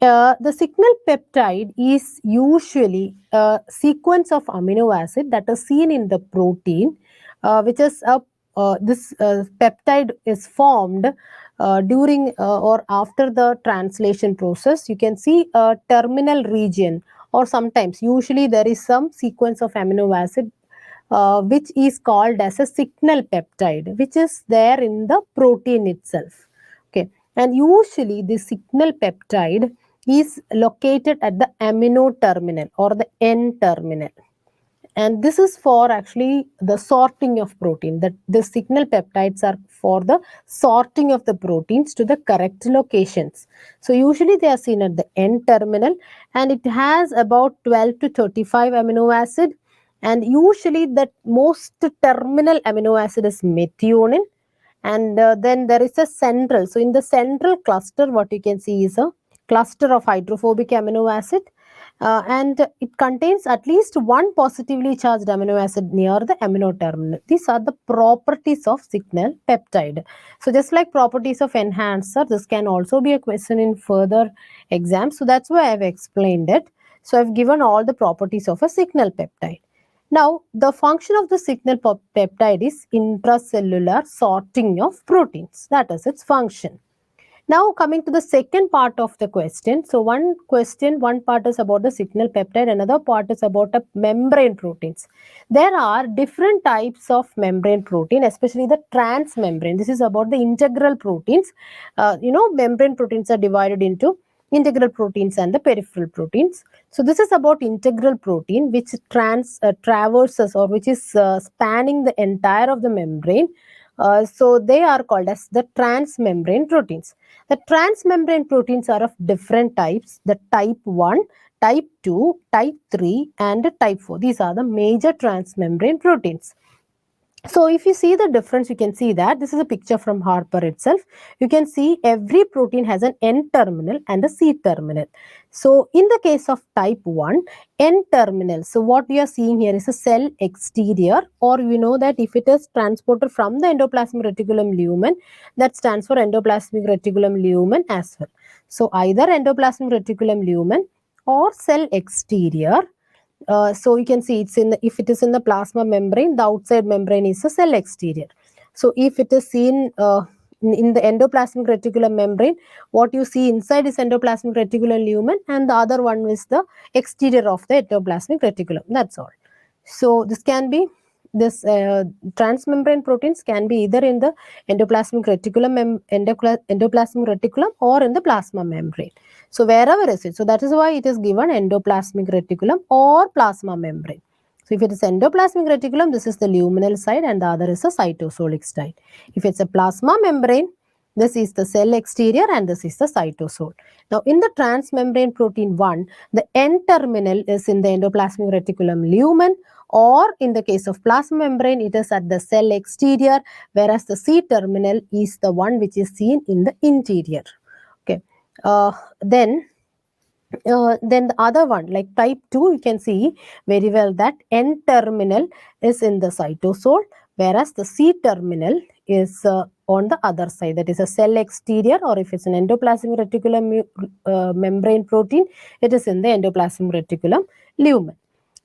the signal peptide is usually a sequence of amino acid that is seen in the protein, which is this peptide is formed during or after the translation process. You can see a terminal region or sometimes usually there is some sequence of amino acid which is called as a signal peptide, which is there in the protein itself. Okay, and usually the signal peptide is located at the amino terminal or the N terminal, and this is for actually the sorting of protein. That the signal peptides are for the sorting of the proteins to the correct locations. So usually they are seen at the N terminal, and it has about 12 to 35 amino acid, and usually the most terminal amino acid is methionine, and then there is a central. So in the central cluster, what you can see is a cluster of hydrophobic amino acid, and it contains at least one positively charged amino acid near the amino terminal. These are the properties of signal peptide. So just like properties of enhancer, this can also be a question in further exams. So that's why I've explained it. So I've given all the properties of a signal peptide. Now, the function of the signal peptide is intracellular sorting of proteins. That is its function. Now coming to the second part of the question. So one part is about the signal peptide, another part is about the membrane proteins. There are different types of membrane protein, especially the transmembrane. This is about the integral proteins. Membrane proteins are divided into integral proteins and the peripheral proteins. So this is about integral protein which traverses or which is spanning the entire of the membrane. So they are called as the transmembrane proteins. The transmembrane proteins are of different types. The type 1, type 2, type 3 and type 4. These are the major transmembrane proteins. So if you see the difference, you can see that this is a picture from Harper itself. You can see every protein has an N terminal and a C terminal. So in the case of type 1, N terminal, so what we are seeing here is a cell exterior, or we know that if it is transported from the endoplasmic reticulum lumen, that stands for endoplasmic reticulum lumen as well. So either endoplasmic reticulum lumen or cell exterior. So you can see it's if it is in the plasma membrane, the outside membrane is a cell exterior. So if it is seen in the endoplasmic reticulum membrane, what you see inside is endoplasmic reticulum lumen, and the other one is the exterior of the endoplasmic reticulum. That's all. So this transmembrane proteins can be either in the endoplasmic reticulum or in the plasma membrane. So wherever is it, so that is why it is given endoplasmic reticulum or plasma membrane. So if it is endoplasmic reticulum, this is the luminal side and the other is the cytosolic side. If it's a plasma membrane, this is the cell exterior and this is the cytosol. Now in the transmembrane protein 1, the N terminal is in the endoplasmic reticulum lumen, or in the case of plasma membrane, it is at the cell exterior, whereas the C terminal is the one which is seen in the interior. Okay. Then the other one, like type 2, you can see very well that N terminal is in the cytosol, whereas the C terminal is on the other side, that is a cell exterior, or if it's an endoplasmic reticulum membrane protein, it is in the endoplasmic reticulum lumen.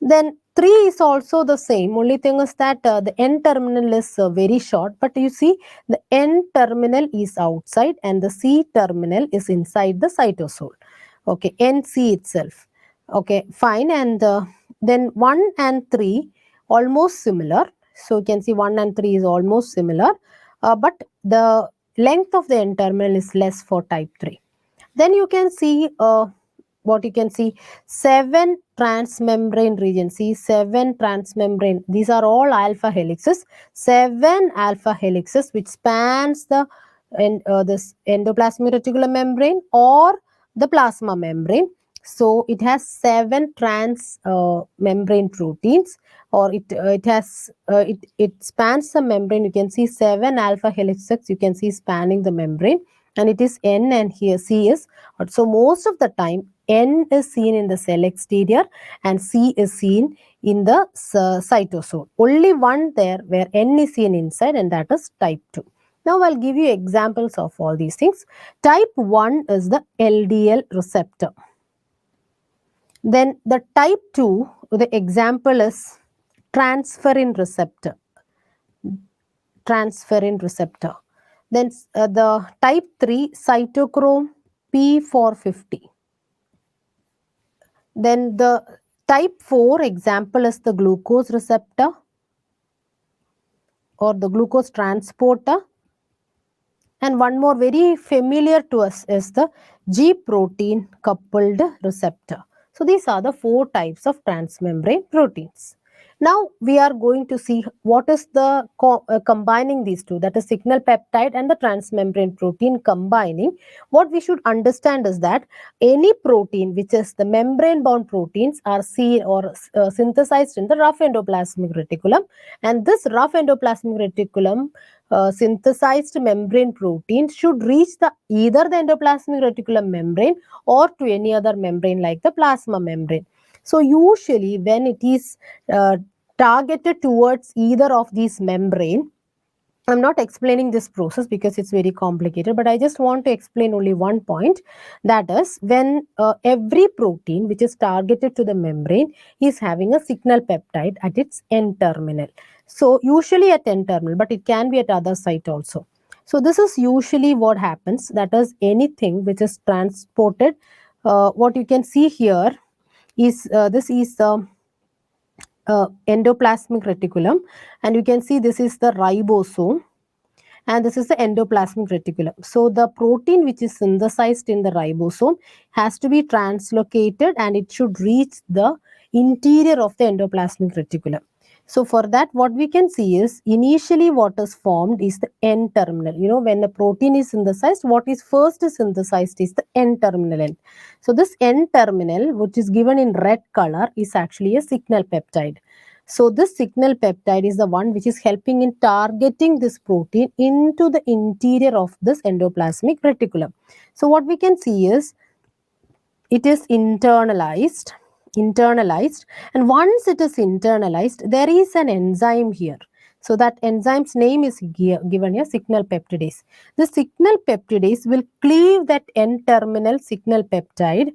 Then 3 is also the same. Only thing is that the N terminal is very short, but you see the N terminal is outside and the C terminal is inside the cytosol. Okay, NC itself. Okay, fine. And then 1 and 3 almost similar. So you can see 1 and 3 is almost similar, but the length of the N terminal is less for type 3. Then you can see what you can see 7 transmembrane regions. See 7 transmembrane. These are all alpha helices. 7 alpha helices which spans the this endoplasmic reticulum membrane or the plasma membrane. So it has 7 trans membrane proteins, or it spans the membrane. You can see 7 alpha helices. You can see spanning the membrane, and it is N and here C is. So most of the time N is seen in the cell exterior and C is seen in the cytosol. Only one there where N is seen inside, and that is type 2. Now I'll give you examples of all these things. Type 1 is the LDL receptor. Then the type 2, the example is transferrin receptor. Transferrin receptor. Then the type 3 cytochrome P450. Then the type 4 example is the glucose receptor or the glucose transporter. And one more very familiar to us is the G protein coupled receptor. So these are the 4 types of transmembrane proteins. Now we are going to see what is the combining these two, that is signal peptide and the transmembrane protein combining. What we should understand is that any protein which is the membrane bound proteins are seen or synthesized in the rough endoplasmic reticulum, and this rough endoplasmic reticulum synthesized membrane protein should reach the either the endoplasmic reticulum membrane or to any other membrane like the plasma membrane. So usually when it is targeted towards either of these membrane, I'm not explaining this process because it's very complicated, but I just want to explain only one point. That is, when every protein which is targeted to the membrane is having a signal peptide at its N terminal. So usually at N terminal, but it can be at other site also. So this is usually what happens. That is, anything which is transported. What you can see here is this is the endoplasmic reticulum, and you can see this is the ribosome, and this is the endoplasmic reticulum. So the protein which is synthesized in the ribosome has to be translocated and it should reach the interior of the endoplasmic reticulum. So for that, what we can see is initially what is formed is the N terminal. You know, when a protein is synthesized, what is first synthesized is the N terminal end. So this N terminal, which is given in red color, is actually a signal peptide. So this signal peptide is the one which is helping in targeting this protein into the interior of this endoplasmic reticulum. So what we can see is it is internalized, and once it is internalized, there is an enzyme here. So that enzyme's name is given here, signal peptidase. The signal peptidase will cleave that N-terminal signal peptide,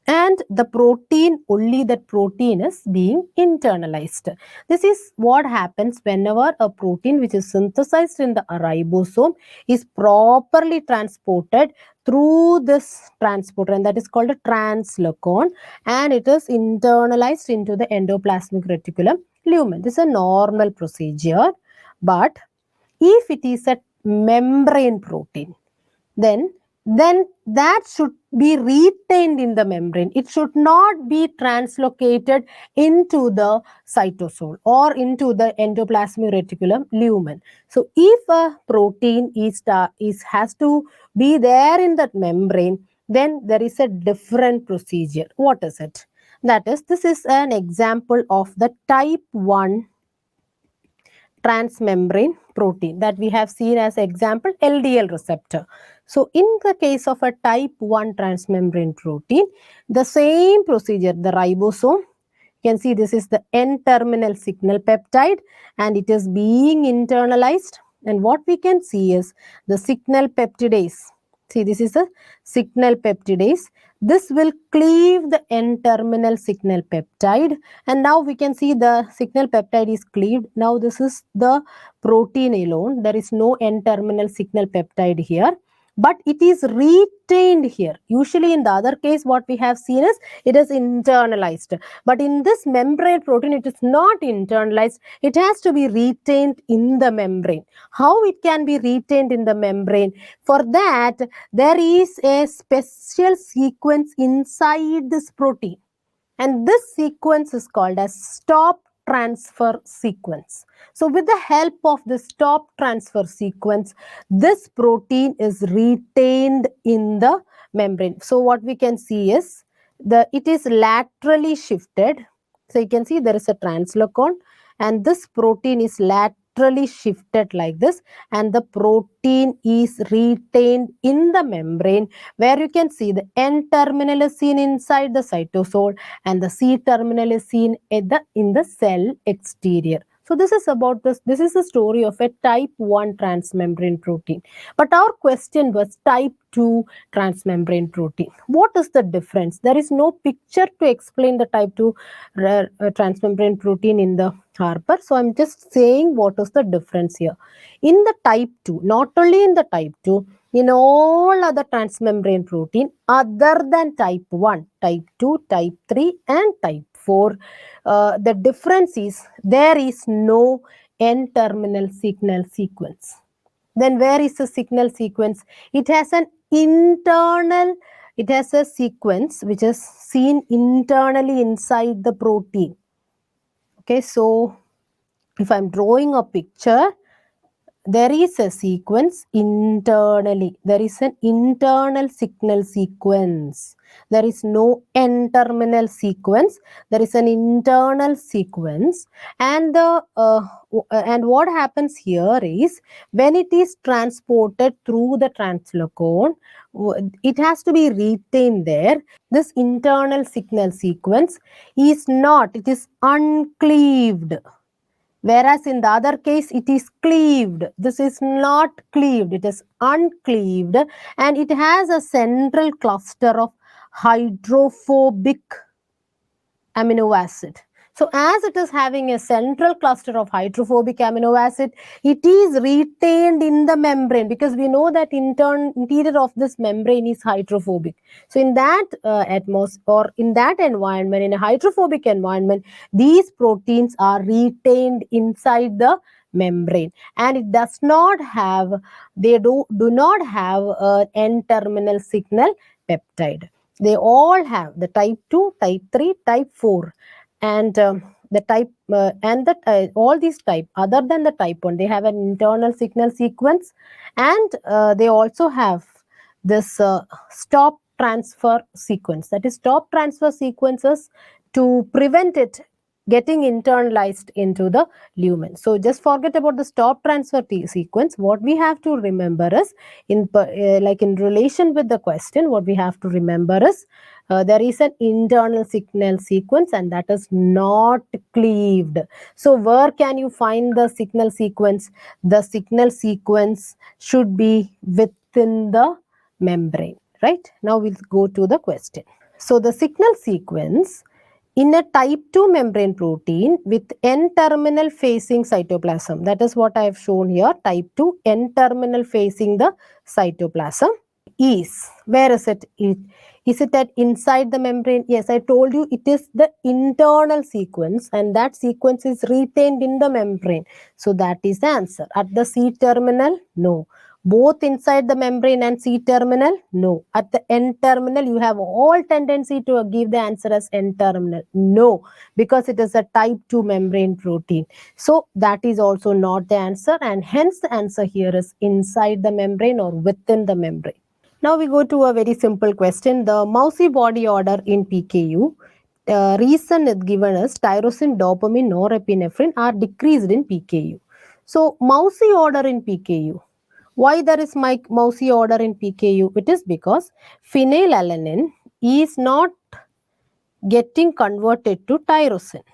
and the protein, only that protein is being internalized. This is what happens whenever a protein which is synthesized in the ribosome is properly transported through this transporter, and that is called a translocon, and it is internalized into the endoplasmic reticulum lumen. This is a normal procedure, but if it is a membrane protein, then that should be retained in the membrane. It should not be translocated into the cytosol or into the endoplasmic reticulum lumen. So if a protein has to be there in that membrane, then there is a different procedure. What is it? That is, this is an example of the type 1 transmembrane protein that we have seen as example LDL receptor. So in the case of a type 1 transmembrane protein, the same procedure, the ribosome, you can see this is the N-terminal signal peptide and it is being internalized, and what we can see is the signal peptidase. See, this is a signal peptidase. This will cleave the N-terminal signal peptide, and now we can see the signal peptide is cleaved. Now this is the protein alone. There is no N-terminal signal peptide here, but it is retained here. Usually in the other case, what we have seen is it is internalized. But in this membrane protein, it is not internalized. It has to be retained in the membrane. How it can be retained in the membrane? For that, there is a special sequence inside this protein. And this sequence is called as stop transfer sequence. So with the help of the stop transfer sequence, this protein is retained in the membrane. So what we can see is it is laterally shifted. So you can see there is a translocon and this protein is laterally shifted like this, and the protein is retained in the membrane, where you can see the N terminal is seen inside the cytosol and the C terminal is seen in the cell exterior. So this is about this. This is the story of a type 1 transmembrane protein. But our question was type 2 transmembrane protein. What is the difference? There is no picture to explain the type 2 transmembrane protein in the Harper. So I'm just saying what is the difference here. In the type 2, not only in the type 2, in all other transmembrane protein other than type 1, type 2, type 3 and type 4, the difference is there is no N-terminal signal sequence. Then where is the signal sequence? It has an internal, it has a sequence which is seen internally inside the protein. Okay, so if I'm drawing a picture, there is a sequence internally. There is an internal signal sequence. There is no N-terminal sequence. There is an internal sequence. And and what happens here is when it is transported through the translocon, it has to be retained there. This internal signal sequence is not, it is uncleaved. Whereas in the other case, it is cleaved. This is not cleaved, it is uncleaved, and it has a central cluster of hydrophobic amino acid. So as it is having a central cluster of hydrophobic amino acid, it is retained in the membrane, because we know that interior of this membrane is hydrophobic. So in that atmosphere or in that environment, in a hydrophobic environment, these proteins are retained inside the membrane, and it does not have, they do not have an N-terminal signal peptide. They all have the type 2, type 3, type 4, and the type and the all these type other than the type 1, they have an internal signal sequence, and they also have this stop transfer sequence. That is, stop transfer sequences to prevent it getting internalized into the lumen. So just forget about the stop transfer sequence. What we have to remember is, like in relation with the question, what we have to remember is there is an internal signal sequence, and that is not cleaved. So where can you find the signal sequence? The signal sequence should be within the membrane, right? Now we'll go to the question. So the signal sequence in a type 2 membrane protein with N-terminal facing cytoplasm, that is what I have shown here, type 2 N-terminal facing the cytoplasm, is, where is it? Is it at inside the membrane? Yes, I told you it is the internal sequence, and that sequence is retained in the membrane. So that is the answer. At the C-terminal? No. Both inside the membrane and C-terminal? No. At the N-terminal, you have all tendency to give the answer as N-terminal. No, because it is a type 2 membrane protein. So that is also not the answer, and hence the answer here is inside the membrane or within the membrane. Now we go to a very simple question. The mousy body order in PKU, reason is given as tyrosine, dopamine, norepinephrine are decreased in PKU. So mousy order in PKU. Why there is mousy order in PKU? It is because phenylalanine is not getting converted to tyrosine.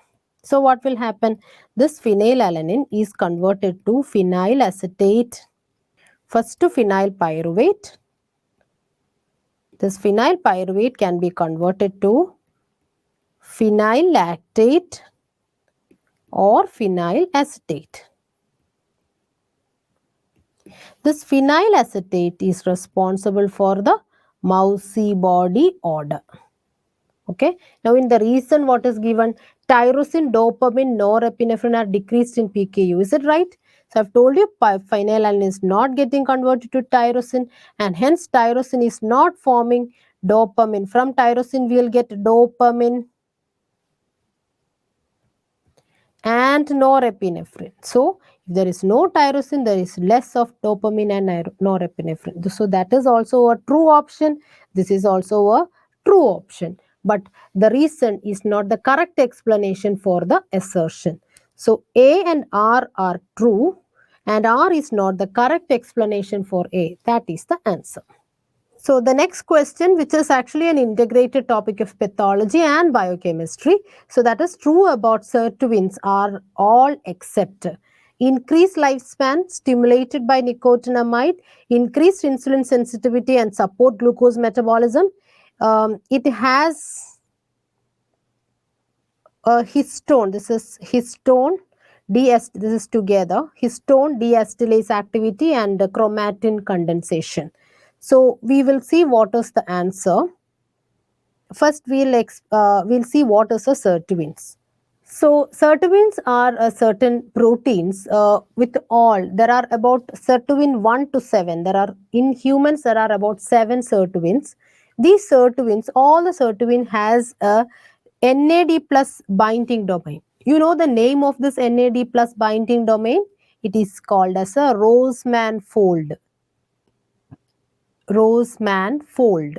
So what will happen? This phenylalanine is converted to phenyl acetate, first to phenyl pyruvate. This phenyl pyruvate can be converted to phenyl lactate or phenyl acetate. This phenyl acetate is responsible for the mousy body order. Okay. Now in the reason what is given, tyrosine, dopamine, norepinephrine are decreased in PKU. Is it right? So I've told you phenylalanine is not getting converted to tyrosine, and hence tyrosine is not forming dopamine. From tyrosine we will get dopamine and norepinephrine. So if there is no tyrosine, there is less of dopamine and norepinephrine. So that is also a true option. This is also a true option. But the reason is not the correct explanation for the assertion. So A and R are true, and R is not the correct explanation for A. That is the answer. So the next question, which is actually an integrated topic of pathology and biochemistry. So that is true about Sirtuins are all except increased lifespan stimulated by nicotinamide, increased insulin sensitivity and support glucose metabolism. It has a histone. This is histone. This is together. Histone deacetylase activity and chromatin condensation. So we will see what is the answer. First, we'll see what is a sirtuins. So sirtuins are certain proteins with all. There are about sirtuin 1 to 7. There are in humans there are about 7 sirtuins. These sirtuins, all the sirtuin has a NAD plus binding domain. You know the name of this NAD plus binding domain? It is called as a Roseman fold. Roseman fold.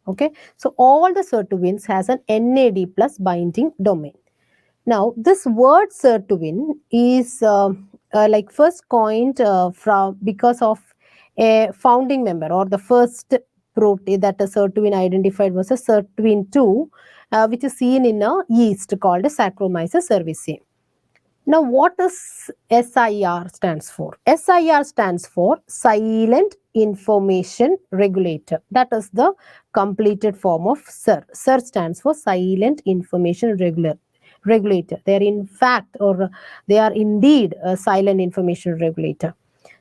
Okay, so all the sirtuins has an NAD plus binding domain. Now, this word sirtuin is like first coined from because of a founding member, or the first protein that a sirtuin identified was a sirtuin 2, which is seen in a yeast called a Saccharomyces cerevisiae. Now, what does SIR stands for? SIR stands for Silent Information Regulator. That is the completed form of SIR. SIR stands for Silent Information Regulator. They are in fact, or they are indeed a silent information regulator.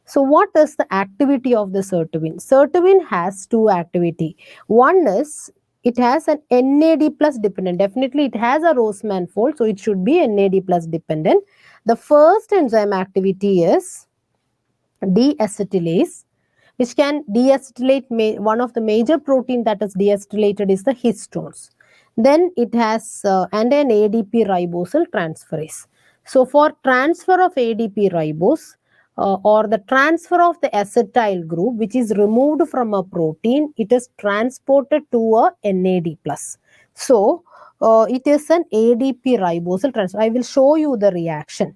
So what is the activity of the sirtuin? Sirtuin has two activity. One is it has an NAD plus dependent. Definitely it has a Roseman fold, so it should be NAD plus dependent. The first enzyme activity is deacetylase, which can deacetylate one of the major protein that is deacetylated is the histones. Then it has and an ADP ribosyl transferase. So for transfer of ADP ribose or the transfer of the acetyl group which is removed from a protein, it is transported to a NAD plus. So it is an ADP ribosyl transfer. I will show you the reaction.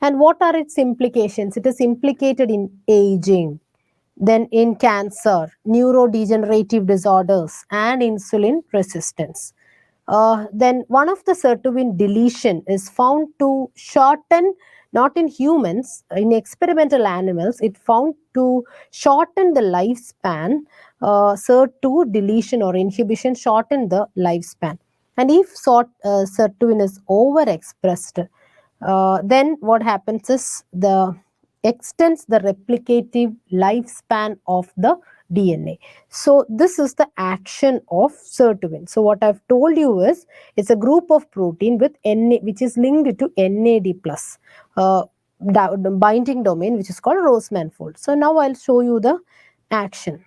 And what are its implications? It is implicated in aging, then in cancer, neurodegenerative disorders, and insulin resistance. Then one of the sirtuin deletion is found to shorten, not in humans, in experimental animals, it found to shorten the lifespan. SIRT2 deletion or inhibition shorten the lifespan. And if sirtuin is overexpressed, then what happens is the extends the replicative lifespan of the DNA. So this is the action of sirtuin. So what I've told you is it's a group of protein with Na, which is linked to NAD plus binding domain, which is called Roseman fold. So now I'll show you the action.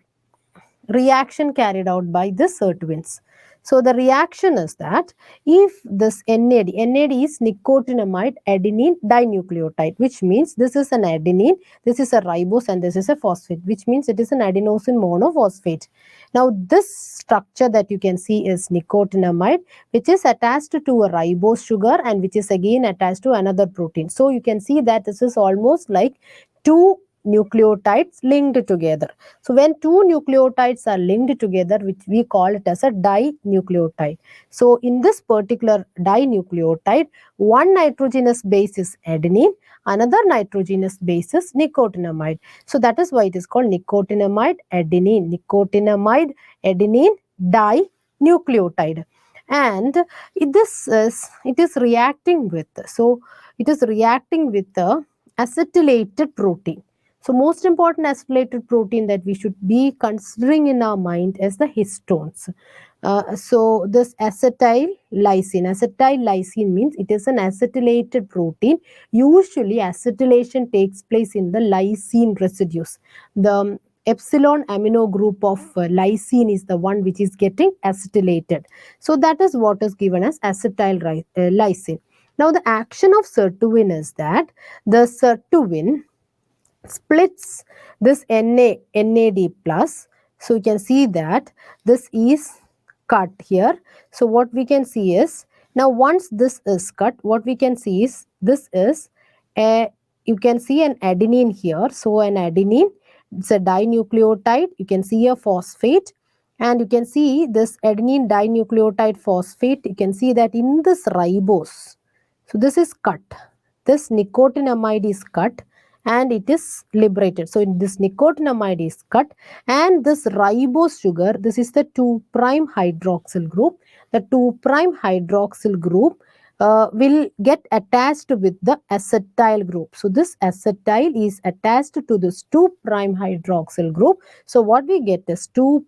Reaction carried out by the sirtuins. So the reaction is that if this NAD is nicotinamide adenine dinucleotide, which means this is an adenine, this is a ribose, and this is a phosphate, which means it is an adenosine monophosphate. Now this structure that you can see is nicotinamide, which is attached to a ribose sugar and which is again attached to another protein. So you can see that this is almost like two nucleotides linked together. So when two nucleotides are linked together, which we call it as a dinucleotide. So in this particular dinucleotide, one nitrogenous base is adenine, another nitrogenous base is nicotinamide. So that is why it is called nicotinamide adenine dinucleotide. And it is reacting with, so it is reacting with the acetylated protein. So most important acetylated protein that we should be considering in our mind is the histones. So this acetylysine means it is an acetylated protein. Usually acetylation takes place in the lysine residues. The epsilon amino group of lysine is the one which is getting acetylated. So that is what is given as acetylysine. Now the action of sirtuin is that the sirtuin splits this NAD plus. So you can see that this is cut here. So what we can see is, now once this is cut, what we can see is this is a, you can see an adenine here. So an adenine, it's a dinucleotide. You can see a phosphate, and you can see this adenine dinucleotide phosphate. You can see that in this ribose. So this is cut. This nicotinamide is cut and it is liberated. So this nicotinamide is cut and this ribose sugar, this is the 2' hydroxyl group. The 2' hydroxyl group will get attached with the acetyl group. So this acetyl is attached to this 2' hydroxyl group. So what we get is 2'.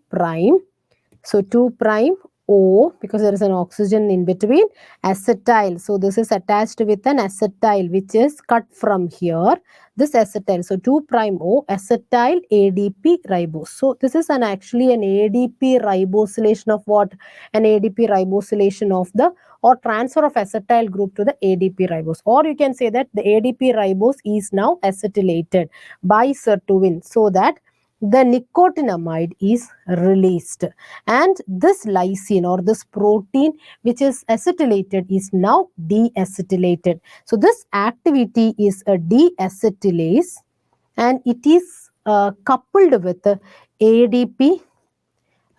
So 2' O, because there is an oxygen in between, acetyl. So this is attached with an acetyl which is cut from here. This acetyl. So 2' O, acetyl ADP ribose. So this is actually an ADP ribosylation of what? An ADP ribosylation of the, or transfer of acetyl group to the ADP ribose. Or you can say that the ADP ribose is now acetylated by sirtuin, so that the nicotinamide is released, and this lysine or this protein which is acetylated is now deacetylated. So this activity is a deacetylase, and it is coupled with ADP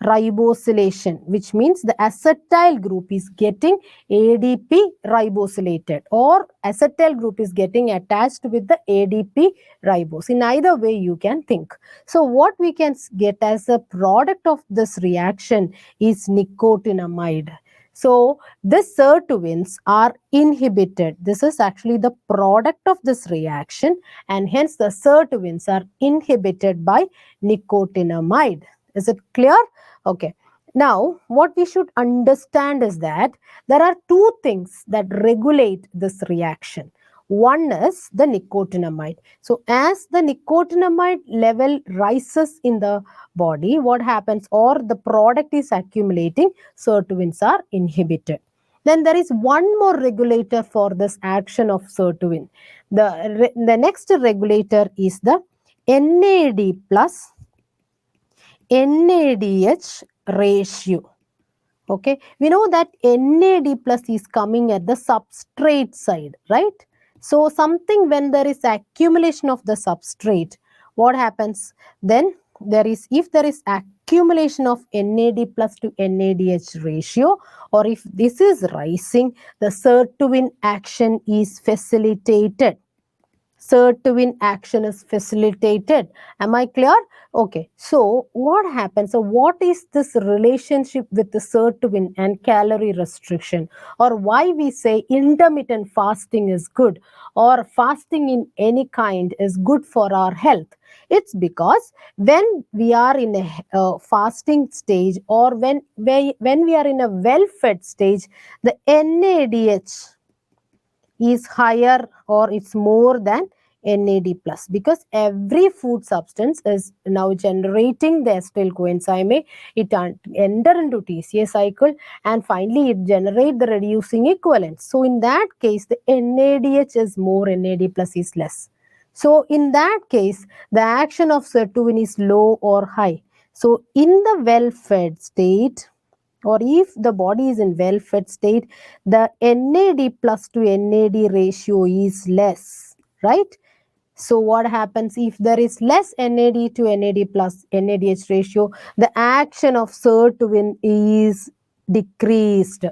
ribosylation, which means the acetyl group is getting ADP ribosylated, or acetyl group is getting attached with the ADP ribose. In either way you can think. So what we can get as a product of this reaction is nicotinamide. So the sirtuins are inhibited. This is actually the product of this reaction, and hence the sirtuins are inhibited by nicotinamide. Is it clear? Okay. Now, what we should understand is that there are two things that regulate this reaction. One is the nicotinamide. So, as the nicotinamide level rises in the body, what happens, or the product is accumulating, sirtuins are inhibited. Then there is one more regulator for this action of sirtuin. The next regulator is the NAD plus NADH ratio. Okay, we know that NAD plus is coming at the substrate side, right? So something, when there is accumulation of the substrate, what happens? Then there is, if there is accumulation of NAD plus to NADH ratio, or if this is rising, the sirtuin action is facilitated. Sirtuin action is facilitated. Am I clear? Okay. So what happens? So what is this relationship with the sirtuin and calorie restriction, or why we say intermittent fasting is good, or fasting in any kind is good for our health? It's because when we are in a fasting stage, or when we are in a well-fed stage, the NADH is higher, or it's more than NAD plus, because every food substance is now generating the acetyl coenzyme A. It enter into TCA cycle, and finally it generate the reducing equivalent. So in that case, the NADH is more, NAD plus is less. So in that case, the action of sirtuin is low or high. So in the well-fed state, or if the body is in well-fed state, the NAD plus to NAD ratio is less, right? So what happens if there is less NAD to NAD plus NADH ratio? The action of sirtuin is decreased.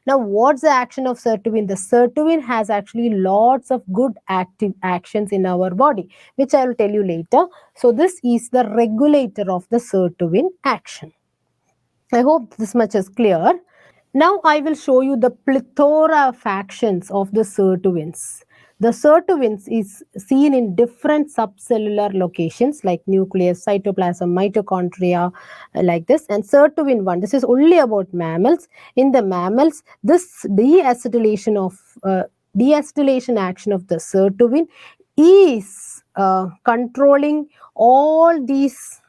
Now, what's the action of sirtuin? The sirtuin has actually lots of good active actions in our body, which I will tell you later. So this is the regulator of the sirtuin action. I hope this much is clear. Now I will show you the plethora of actions of the sirtuins. The sirtuins is seen in different subcellular locations like nucleus, cytoplasm, mitochondria, like this. And sirtuin 1, this is only about mammals. In the mammals, this deacetylation action of the sirtuin is controlling all these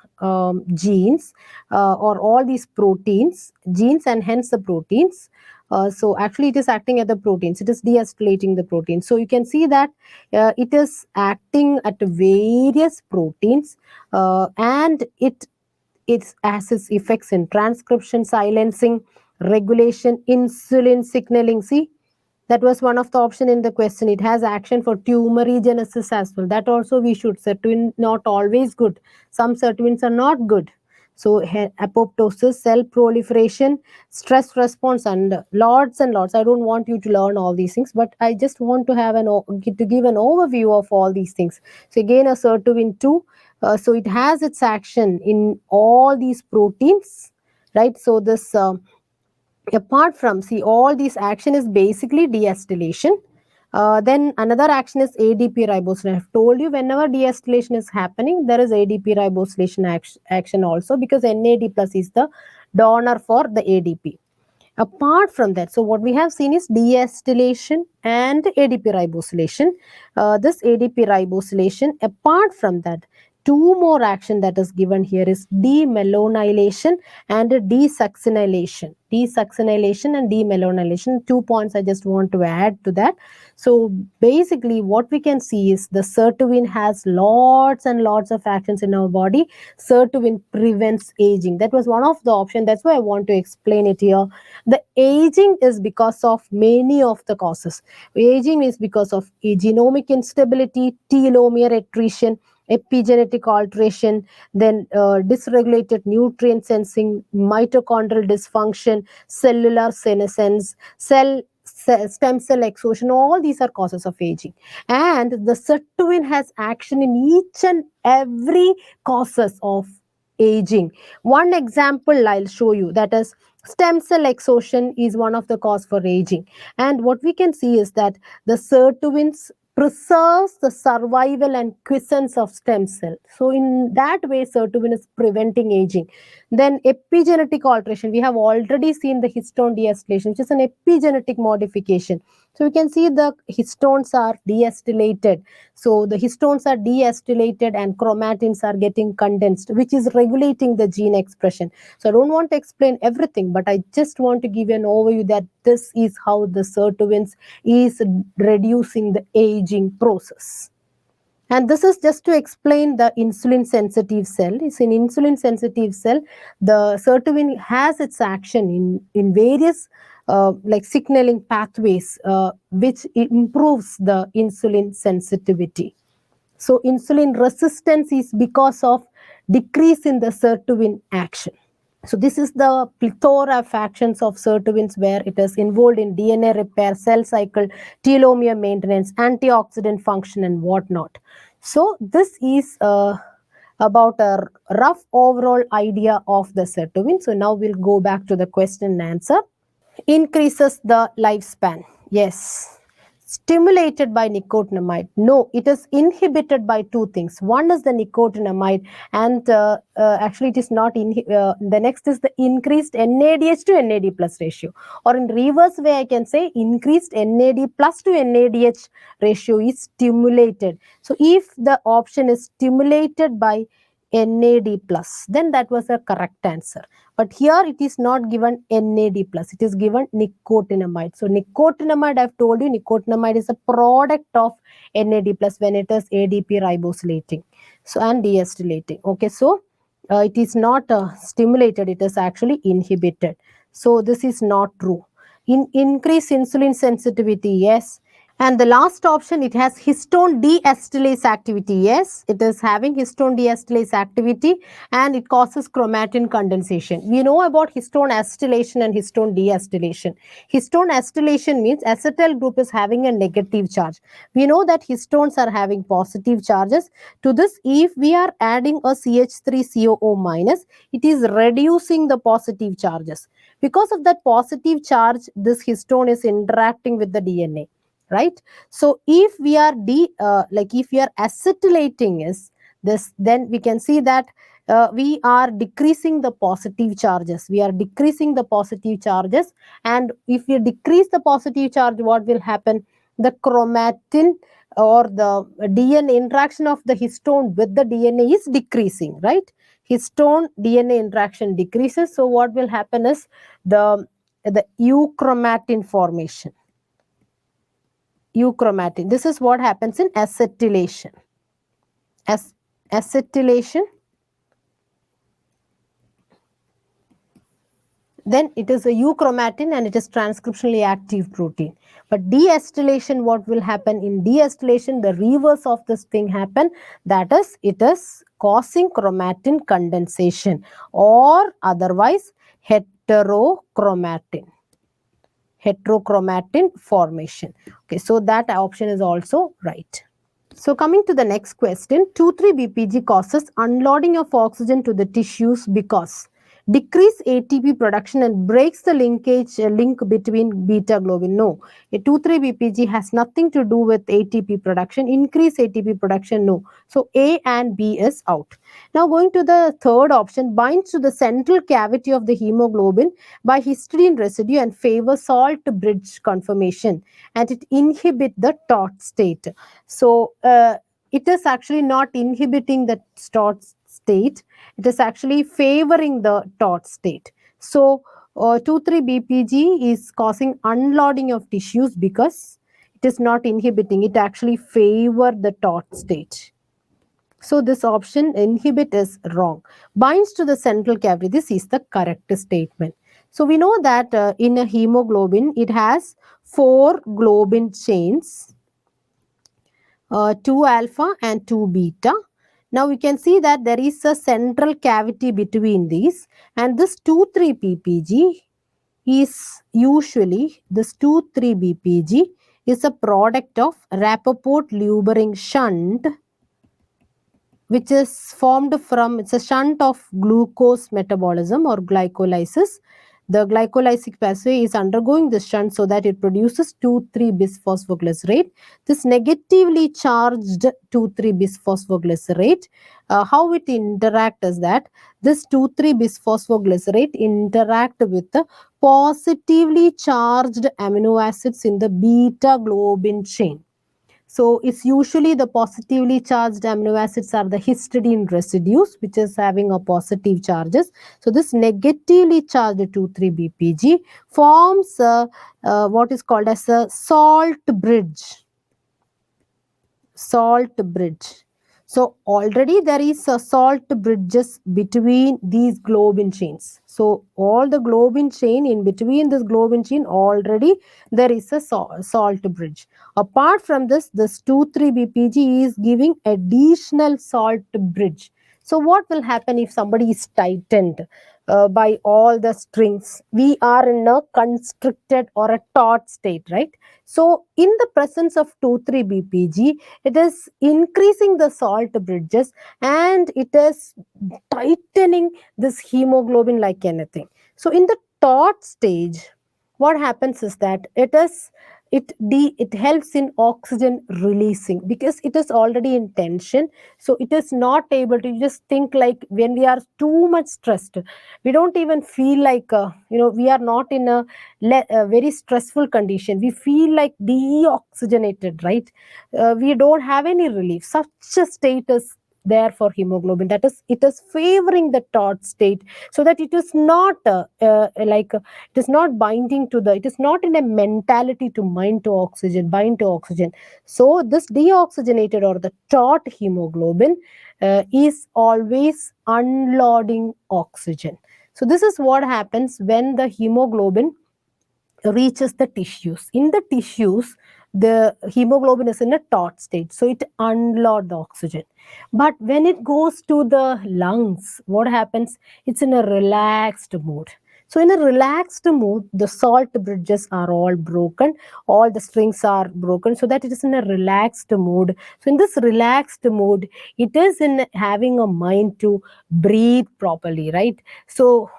genes, or all these genes, and hence the proteins. So actually it is acting at the proteins, it is deacetylating the proteins. So you can see that it is acting at various proteins, and it has its effects in transcription, silencing, regulation, insulin signaling. See, that was one of the option in the question. It has action for tumorigenesis as well. That also we should. Sirtuin not always good. Some sirtuins are not good. So apoptosis, cell proliferation, stress response, and lots and lots. I don't want you to learn all these things, but I just want to have give an overview of all these things. So again, a sirtuin 2. So it has its action in all these proteins, right? So this Apart from, see, all these action is basically deacetylation. Then another action is ADP ribosylation. I have told you whenever deacetylation is happening, there is ADP ribosylation action also, because NAD plus is the donor for the ADP. Apart from that, so what we have seen is deacetylation and ADP ribosylation. This ADP ribosylation, apart from that, two more action that is given here is demelonylation and desuccinylation. Desuccinylation and demelonylation, 2 points I just want to add to that. So basically what we can see is the sirtuin has lots and lots of actions in our body. Sirtuin prevents aging. That was one of the options. That's why I want to explain it here. The aging is because of many of the causes. Aging is because of genomic instability, telomere attrition, epigenetic alteration, then dysregulated nutrient sensing, mitochondrial dysfunction, cellular senescence, stem cell exhaustion. All these are causes of aging, and the sirtuin has action in each and every causes of aging. One example I'll show you, that is stem cell exhaustion is one of the cause for aging. And what we can see is that the sirtuins preserves the survival and quiescence of stem cell. So in that way, sirtuin is preventing aging. Then epigenetic alteration. We have already seen the histone deacetylation, which is an epigenetic modification. So we can see the histones are deacetylated. So the histones are deacetylated and chromatins are getting condensed, which is regulating the gene expression. So I don't want to explain everything, but I just want to give you an overview that this is how the sirtuins is reducing the aging process. And this is just to explain the insulin sensitive cell. It's an insulin sensitive cell. The sirtuin has its action in various like signaling pathways, which improves the insulin sensitivity. So insulin resistance is because of decrease in the sirtuin action. So this is the plethora of actions of sirtuins, where it is involved in DNA repair, cell cycle, telomere maintenance, antioxidant function, and whatnot. So this is about a rough overall idea of the sirtuin. So now we'll go back to the question and answer. Increases the lifespan. Yes. Stimulated by nicotinamide. No, it is inhibited by two things. One is the nicotinamide, and actually it is not. The next is the increased NADH to NAD plus ratio. Or in reverse way, I can say increased NAD plus to NADH ratio is stimulated. So if the option is stimulated by NAD plus, then that was a correct answer. But here it is not given NAD plus, it is given nicotinamide. So nicotinamide, I've told you, nicotinamide is a product of NAD plus when it is ADP ribosylating, so and deacetylating. Okay, so it is not stimulated, it is actually inhibited. So this is not true. Increase insulin sensitivity, yes. And the last option, it has histone deacetylase activity. Yes, it is having histone deacetylase activity, and it causes chromatin condensation. We know about histone acetylation and histone deacetylation. Histone acetylation means acetyl group is having a negative charge. We know that histones are having positive charges. To this, if we are adding a CH3COO minus, it is reducing the positive charges. Because of that positive charge, this histone is interacting with the DNA. Right. So if we are if we are acetylating is this, then we can see that we are decreasing the positive charges. We are decreasing the positive charges, and if we decrease the positive charge, what will happen? The chromatin or the DNA interaction of the histone with the DNA is decreasing, right? Histone DNA interaction decreases. So what will happen is the euchromatin formation. Euchromatin. This is what happens in acetylation. Acetylation. Then it is a euchromatin and it is transcriptionally active protein. But deacetylation, what will happen? In deacetylation, the reverse of this thing happen. That is, it is causing chromatin condensation, or otherwise heterochromatin formation. Okay, so that option is also right. So coming to the next question, 2,3-BPG causes unloading of oxygen to the tissues because decrease ATP production and breaks the link between beta globin. No, a 2,3-BPG has nothing to do with ATP production. Increase ATP production, no. So A and B is out. Now going to the third option, binds to the central cavity of the hemoglobin by histidine residue and favors salt bridge conformation, and it inhibit the taut state. So it is actually not inhibiting the taut state, it is actually favoring the taut state. So 2,3-BPG is causing unloading of tissues because it is not inhibiting, it actually favor the taut state. So this option inhibit is wrong. Binds to the central cavity, this is the correct statement. So we know that in a hemoglobin, it has 4 globin chains, 2 alpha and 2 beta. Now we can see that there is a central cavity between these, and this 2,3-BPG is usually, this 2,3-BPG is a product of Rappaport-Lubering shunt, which is formed from, it's a shunt of glucose metabolism or glycolysis. The glycolytic pathway is undergoing this shunt so that it produces 2,3-bisphosphoglycerate. This negatively charged 2,3-bisphosphoglycerate, how it interact is that this 2,3-bisphosphoglycerate interact with the positively charged amino acids in the beta globin chain. So it's usually the positively charged amino acids are the histidine residues, which is having a positive charges. So this negatively charged 2,3-BPG forms what is called as a salt bridge. Salt bridge. So already there is a salt bridges between these globin chains. So all the globin chain, in between this globin chain already there is a salt bridge. Apart from this, this 2,3-BPG is giving additional salt bridge. So what will happen if somebody is tightened by all the strings? We are in a constricted or a taut state, right? So in the presence of 2,3-BPG, it is increasing the salt bridges and it is tightening this hemoglobin like anything. So in the taut stage, what happens is that it helps in oxygen releasing because it is already in tension. So it is not able to, just think like when we are too much stressed, we don't even feel like we are not in a very stressful condition, we feel like deoxygenated, right? We don't have any relief. Such a state is there for hemoglobin, that is, it is favoring the taut state, so that it is not it is not binding to the, it is not in a mentality to bind to oxygen. So this deoxygenated or the taut hemoglobin is always unloading oxygen. So this is what happens when the hemoglobin reaches the tissues. In the tissues, the hemoglobin is in a taut state, so it unloads the oxygen. But when it goes to the lungs, what happens? It's in a relaxed mood. So in a relaxed mood, the salt bridges are all broken, all the strings are broken, so that it is in a relaxed mood. So in this relaxed mood, it is in having a mind to breathe properly, right? So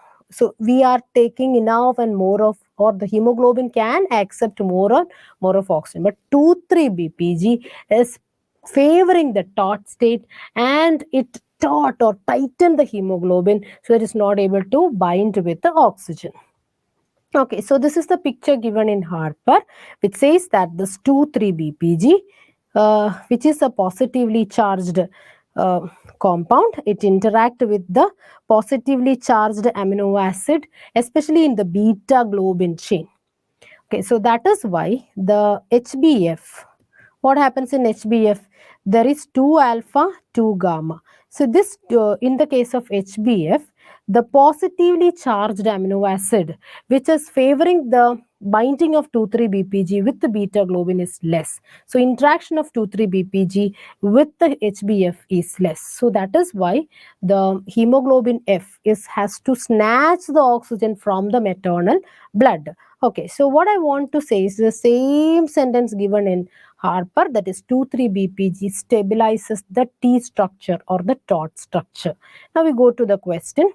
we are taking enough and more of, or the hemoglobin can accept more of oxygen. But 2,3-BPG is favoring the taut state, and it taut or tighten the hemoglobin so it is not able to bind with the oxygen. Okay, so this is the picture given in Harper, which says that this 2,3-BPG, which is a positively charged compound, it interact with the positively charged amino acid, especially in the beta globin chain. Okay, so that is why the HbF, what happens in HbF? There is 2 alpha, 2 gamma. So this, in the case of HbF, the positively charged amino acid, which is favoring the binding of 2,3-BPG with the beta globin, is less. So interaction of 2,3-BPG with the HbF is less. So that is why the hemoglobin F has to snatch the oxygen from the maternal blood. Okay, so what I want to say is the same sentence given in Harper, that is 2,3-BPG stabilizes the T structure or the taut structure. Now we go to the question.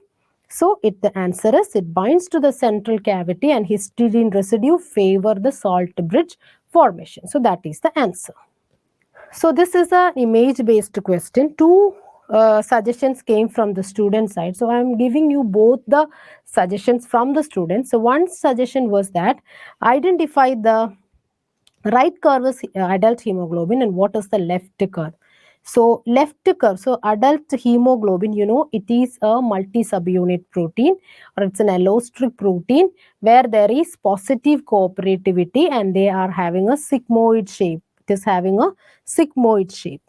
So the answer is it binds to the central cavity and histidine residue favor the salt bridge formation. So that is the answer. So this is an image based question. Two suggestions came from the student side. So I am giving you both the suggestions from the students. So one suggestion was that identify the right curve is adult hemoglobin and what is the left curve. So left curve, so adult hemoglobin, it is a multi-subunit protein or it's an allostric protein where there is positive cooperativity and they are having a sigmoid shape. It is having a sigmoid shape.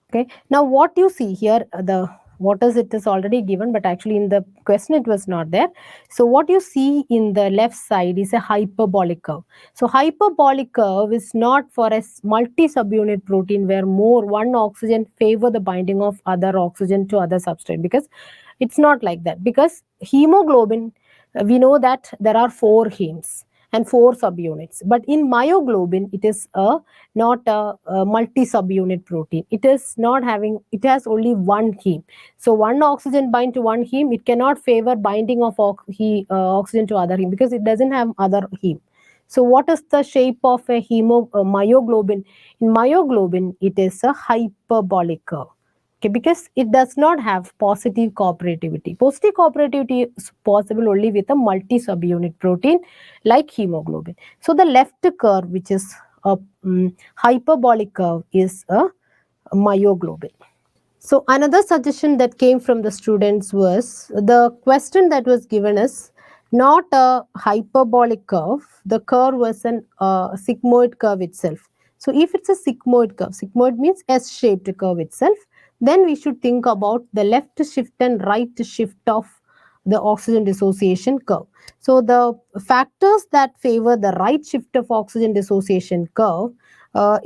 Okay, now what you see here, the what is it is already given, but actually in the question it was not there. So what you see in the left side is a hyperbolic curve. So hyperbolic curve is not for a multi-subunit protein where more one oxygen favor the binding of other oxygen to other substrate, because it's not like that. Because hemoglobin, we know that there are four hemes and four subunits, but in myoglobin it is not a multi-subunit protein. It is not having, it has only one heme. So one oxygen bind to one heme, it cannot favor binding of oxygen to other heme because it doesn't have other heme. So what is the shape of a myoglobin? In myoglobin, it is a hyperbolic curve. Okay, because it does not have positive cooperativity. Positive cooperativity is possible only with a multi-subunit protein like hemoglobin. So the left curve, which is a hyperbolic curve, is a myoglobin. So another suggestion that came from the students was the question that was given is not a hyperbolic curve. The curve was an sigmoid curve itself. So if it's a sigmoid curve, sigmoid means S-shaped curve itself, then we should think about the left shift and right shift of the oxygen dissociation curve. So the factors that favor the right shift of oxygen dissociation curve are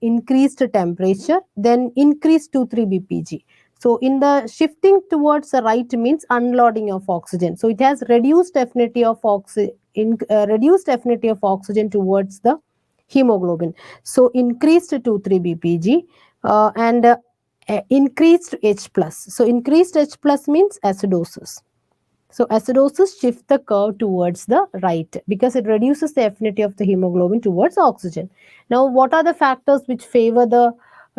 increased temperature, then increased 2,3 bpg. So in the shifting towards the right means unloading of oxygen. So it has reduced affinity of oxygen towards the hemoglobin. So increased 2,3 bpg and increased H plus. So increased H plus means acidosis. So acidosis shifts the curve towards the right because it reduces the affinity of the hemoglobin towards oxygen. Now, what are the factors which favor the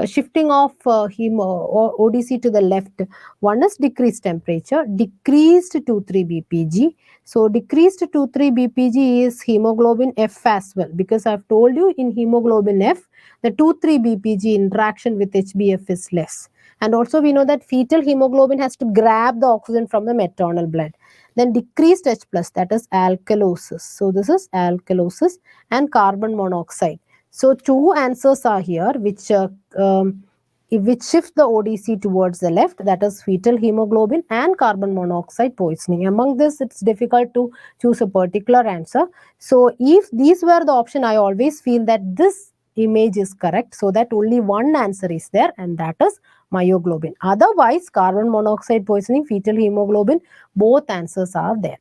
shifting of ODC to the left? One is decreased temperature, decreased 2,3 bpg. So decreased 2,3 bpg is hemoglobin F as well, because I've told you in hemoglobin F, the 2,3 bpg interaction with HbF is less. And also we know that fetal hemoglobin has to grab the oxygen from the maternal blood. Then decreased H plus, that is alkalosis. So this is alkalosis and carbon monoxide. So two answers are here which shift the ODC towards the left, that is fetal hemoglobin and carbon monoxide poisoning. Among this, it's difficult to choose a particular answer. So if these were the option, I always feel that this image is correct, so that only one answer is there, and that is myoglobin. Otherwise, carbon monoxide poisoning, fetal hemoglobin, both answers are there.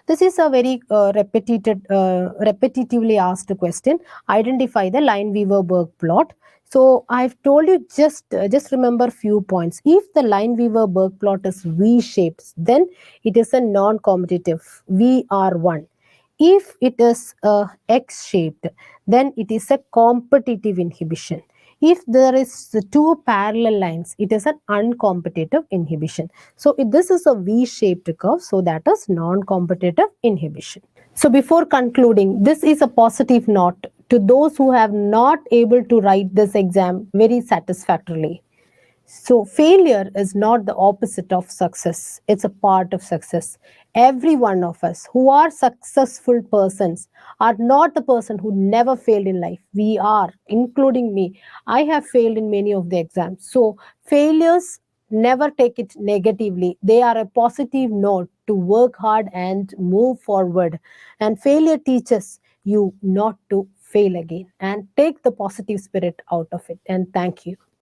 This is a very repetitively asked question. Identify the Lineweaver-Burke plot. So I've told you, just remember few points. If the Lineweaver-Burke plot is V-shaped, then it is a non-competitive VR1. If it is X-shaped, then it is a competitive inhibition. If there is two parallel lines, it is an uncompetitive inhibition. So this is a V-shaped curve, so that is non-competitive inhibition. So before concluding, this is a positive note to those who have not able to write this exam very satisfactorily. So failure is not the opposite of success. It's a part of success. Every one of us who are successful persons are not the person who never failed in life. We are, including me. I have failed in many of the exams. So failures, never take it negatively. They are a positive note to work hard and move forward. And failure teaches you not to fail again, and take the positive spirit out of it. And thank you.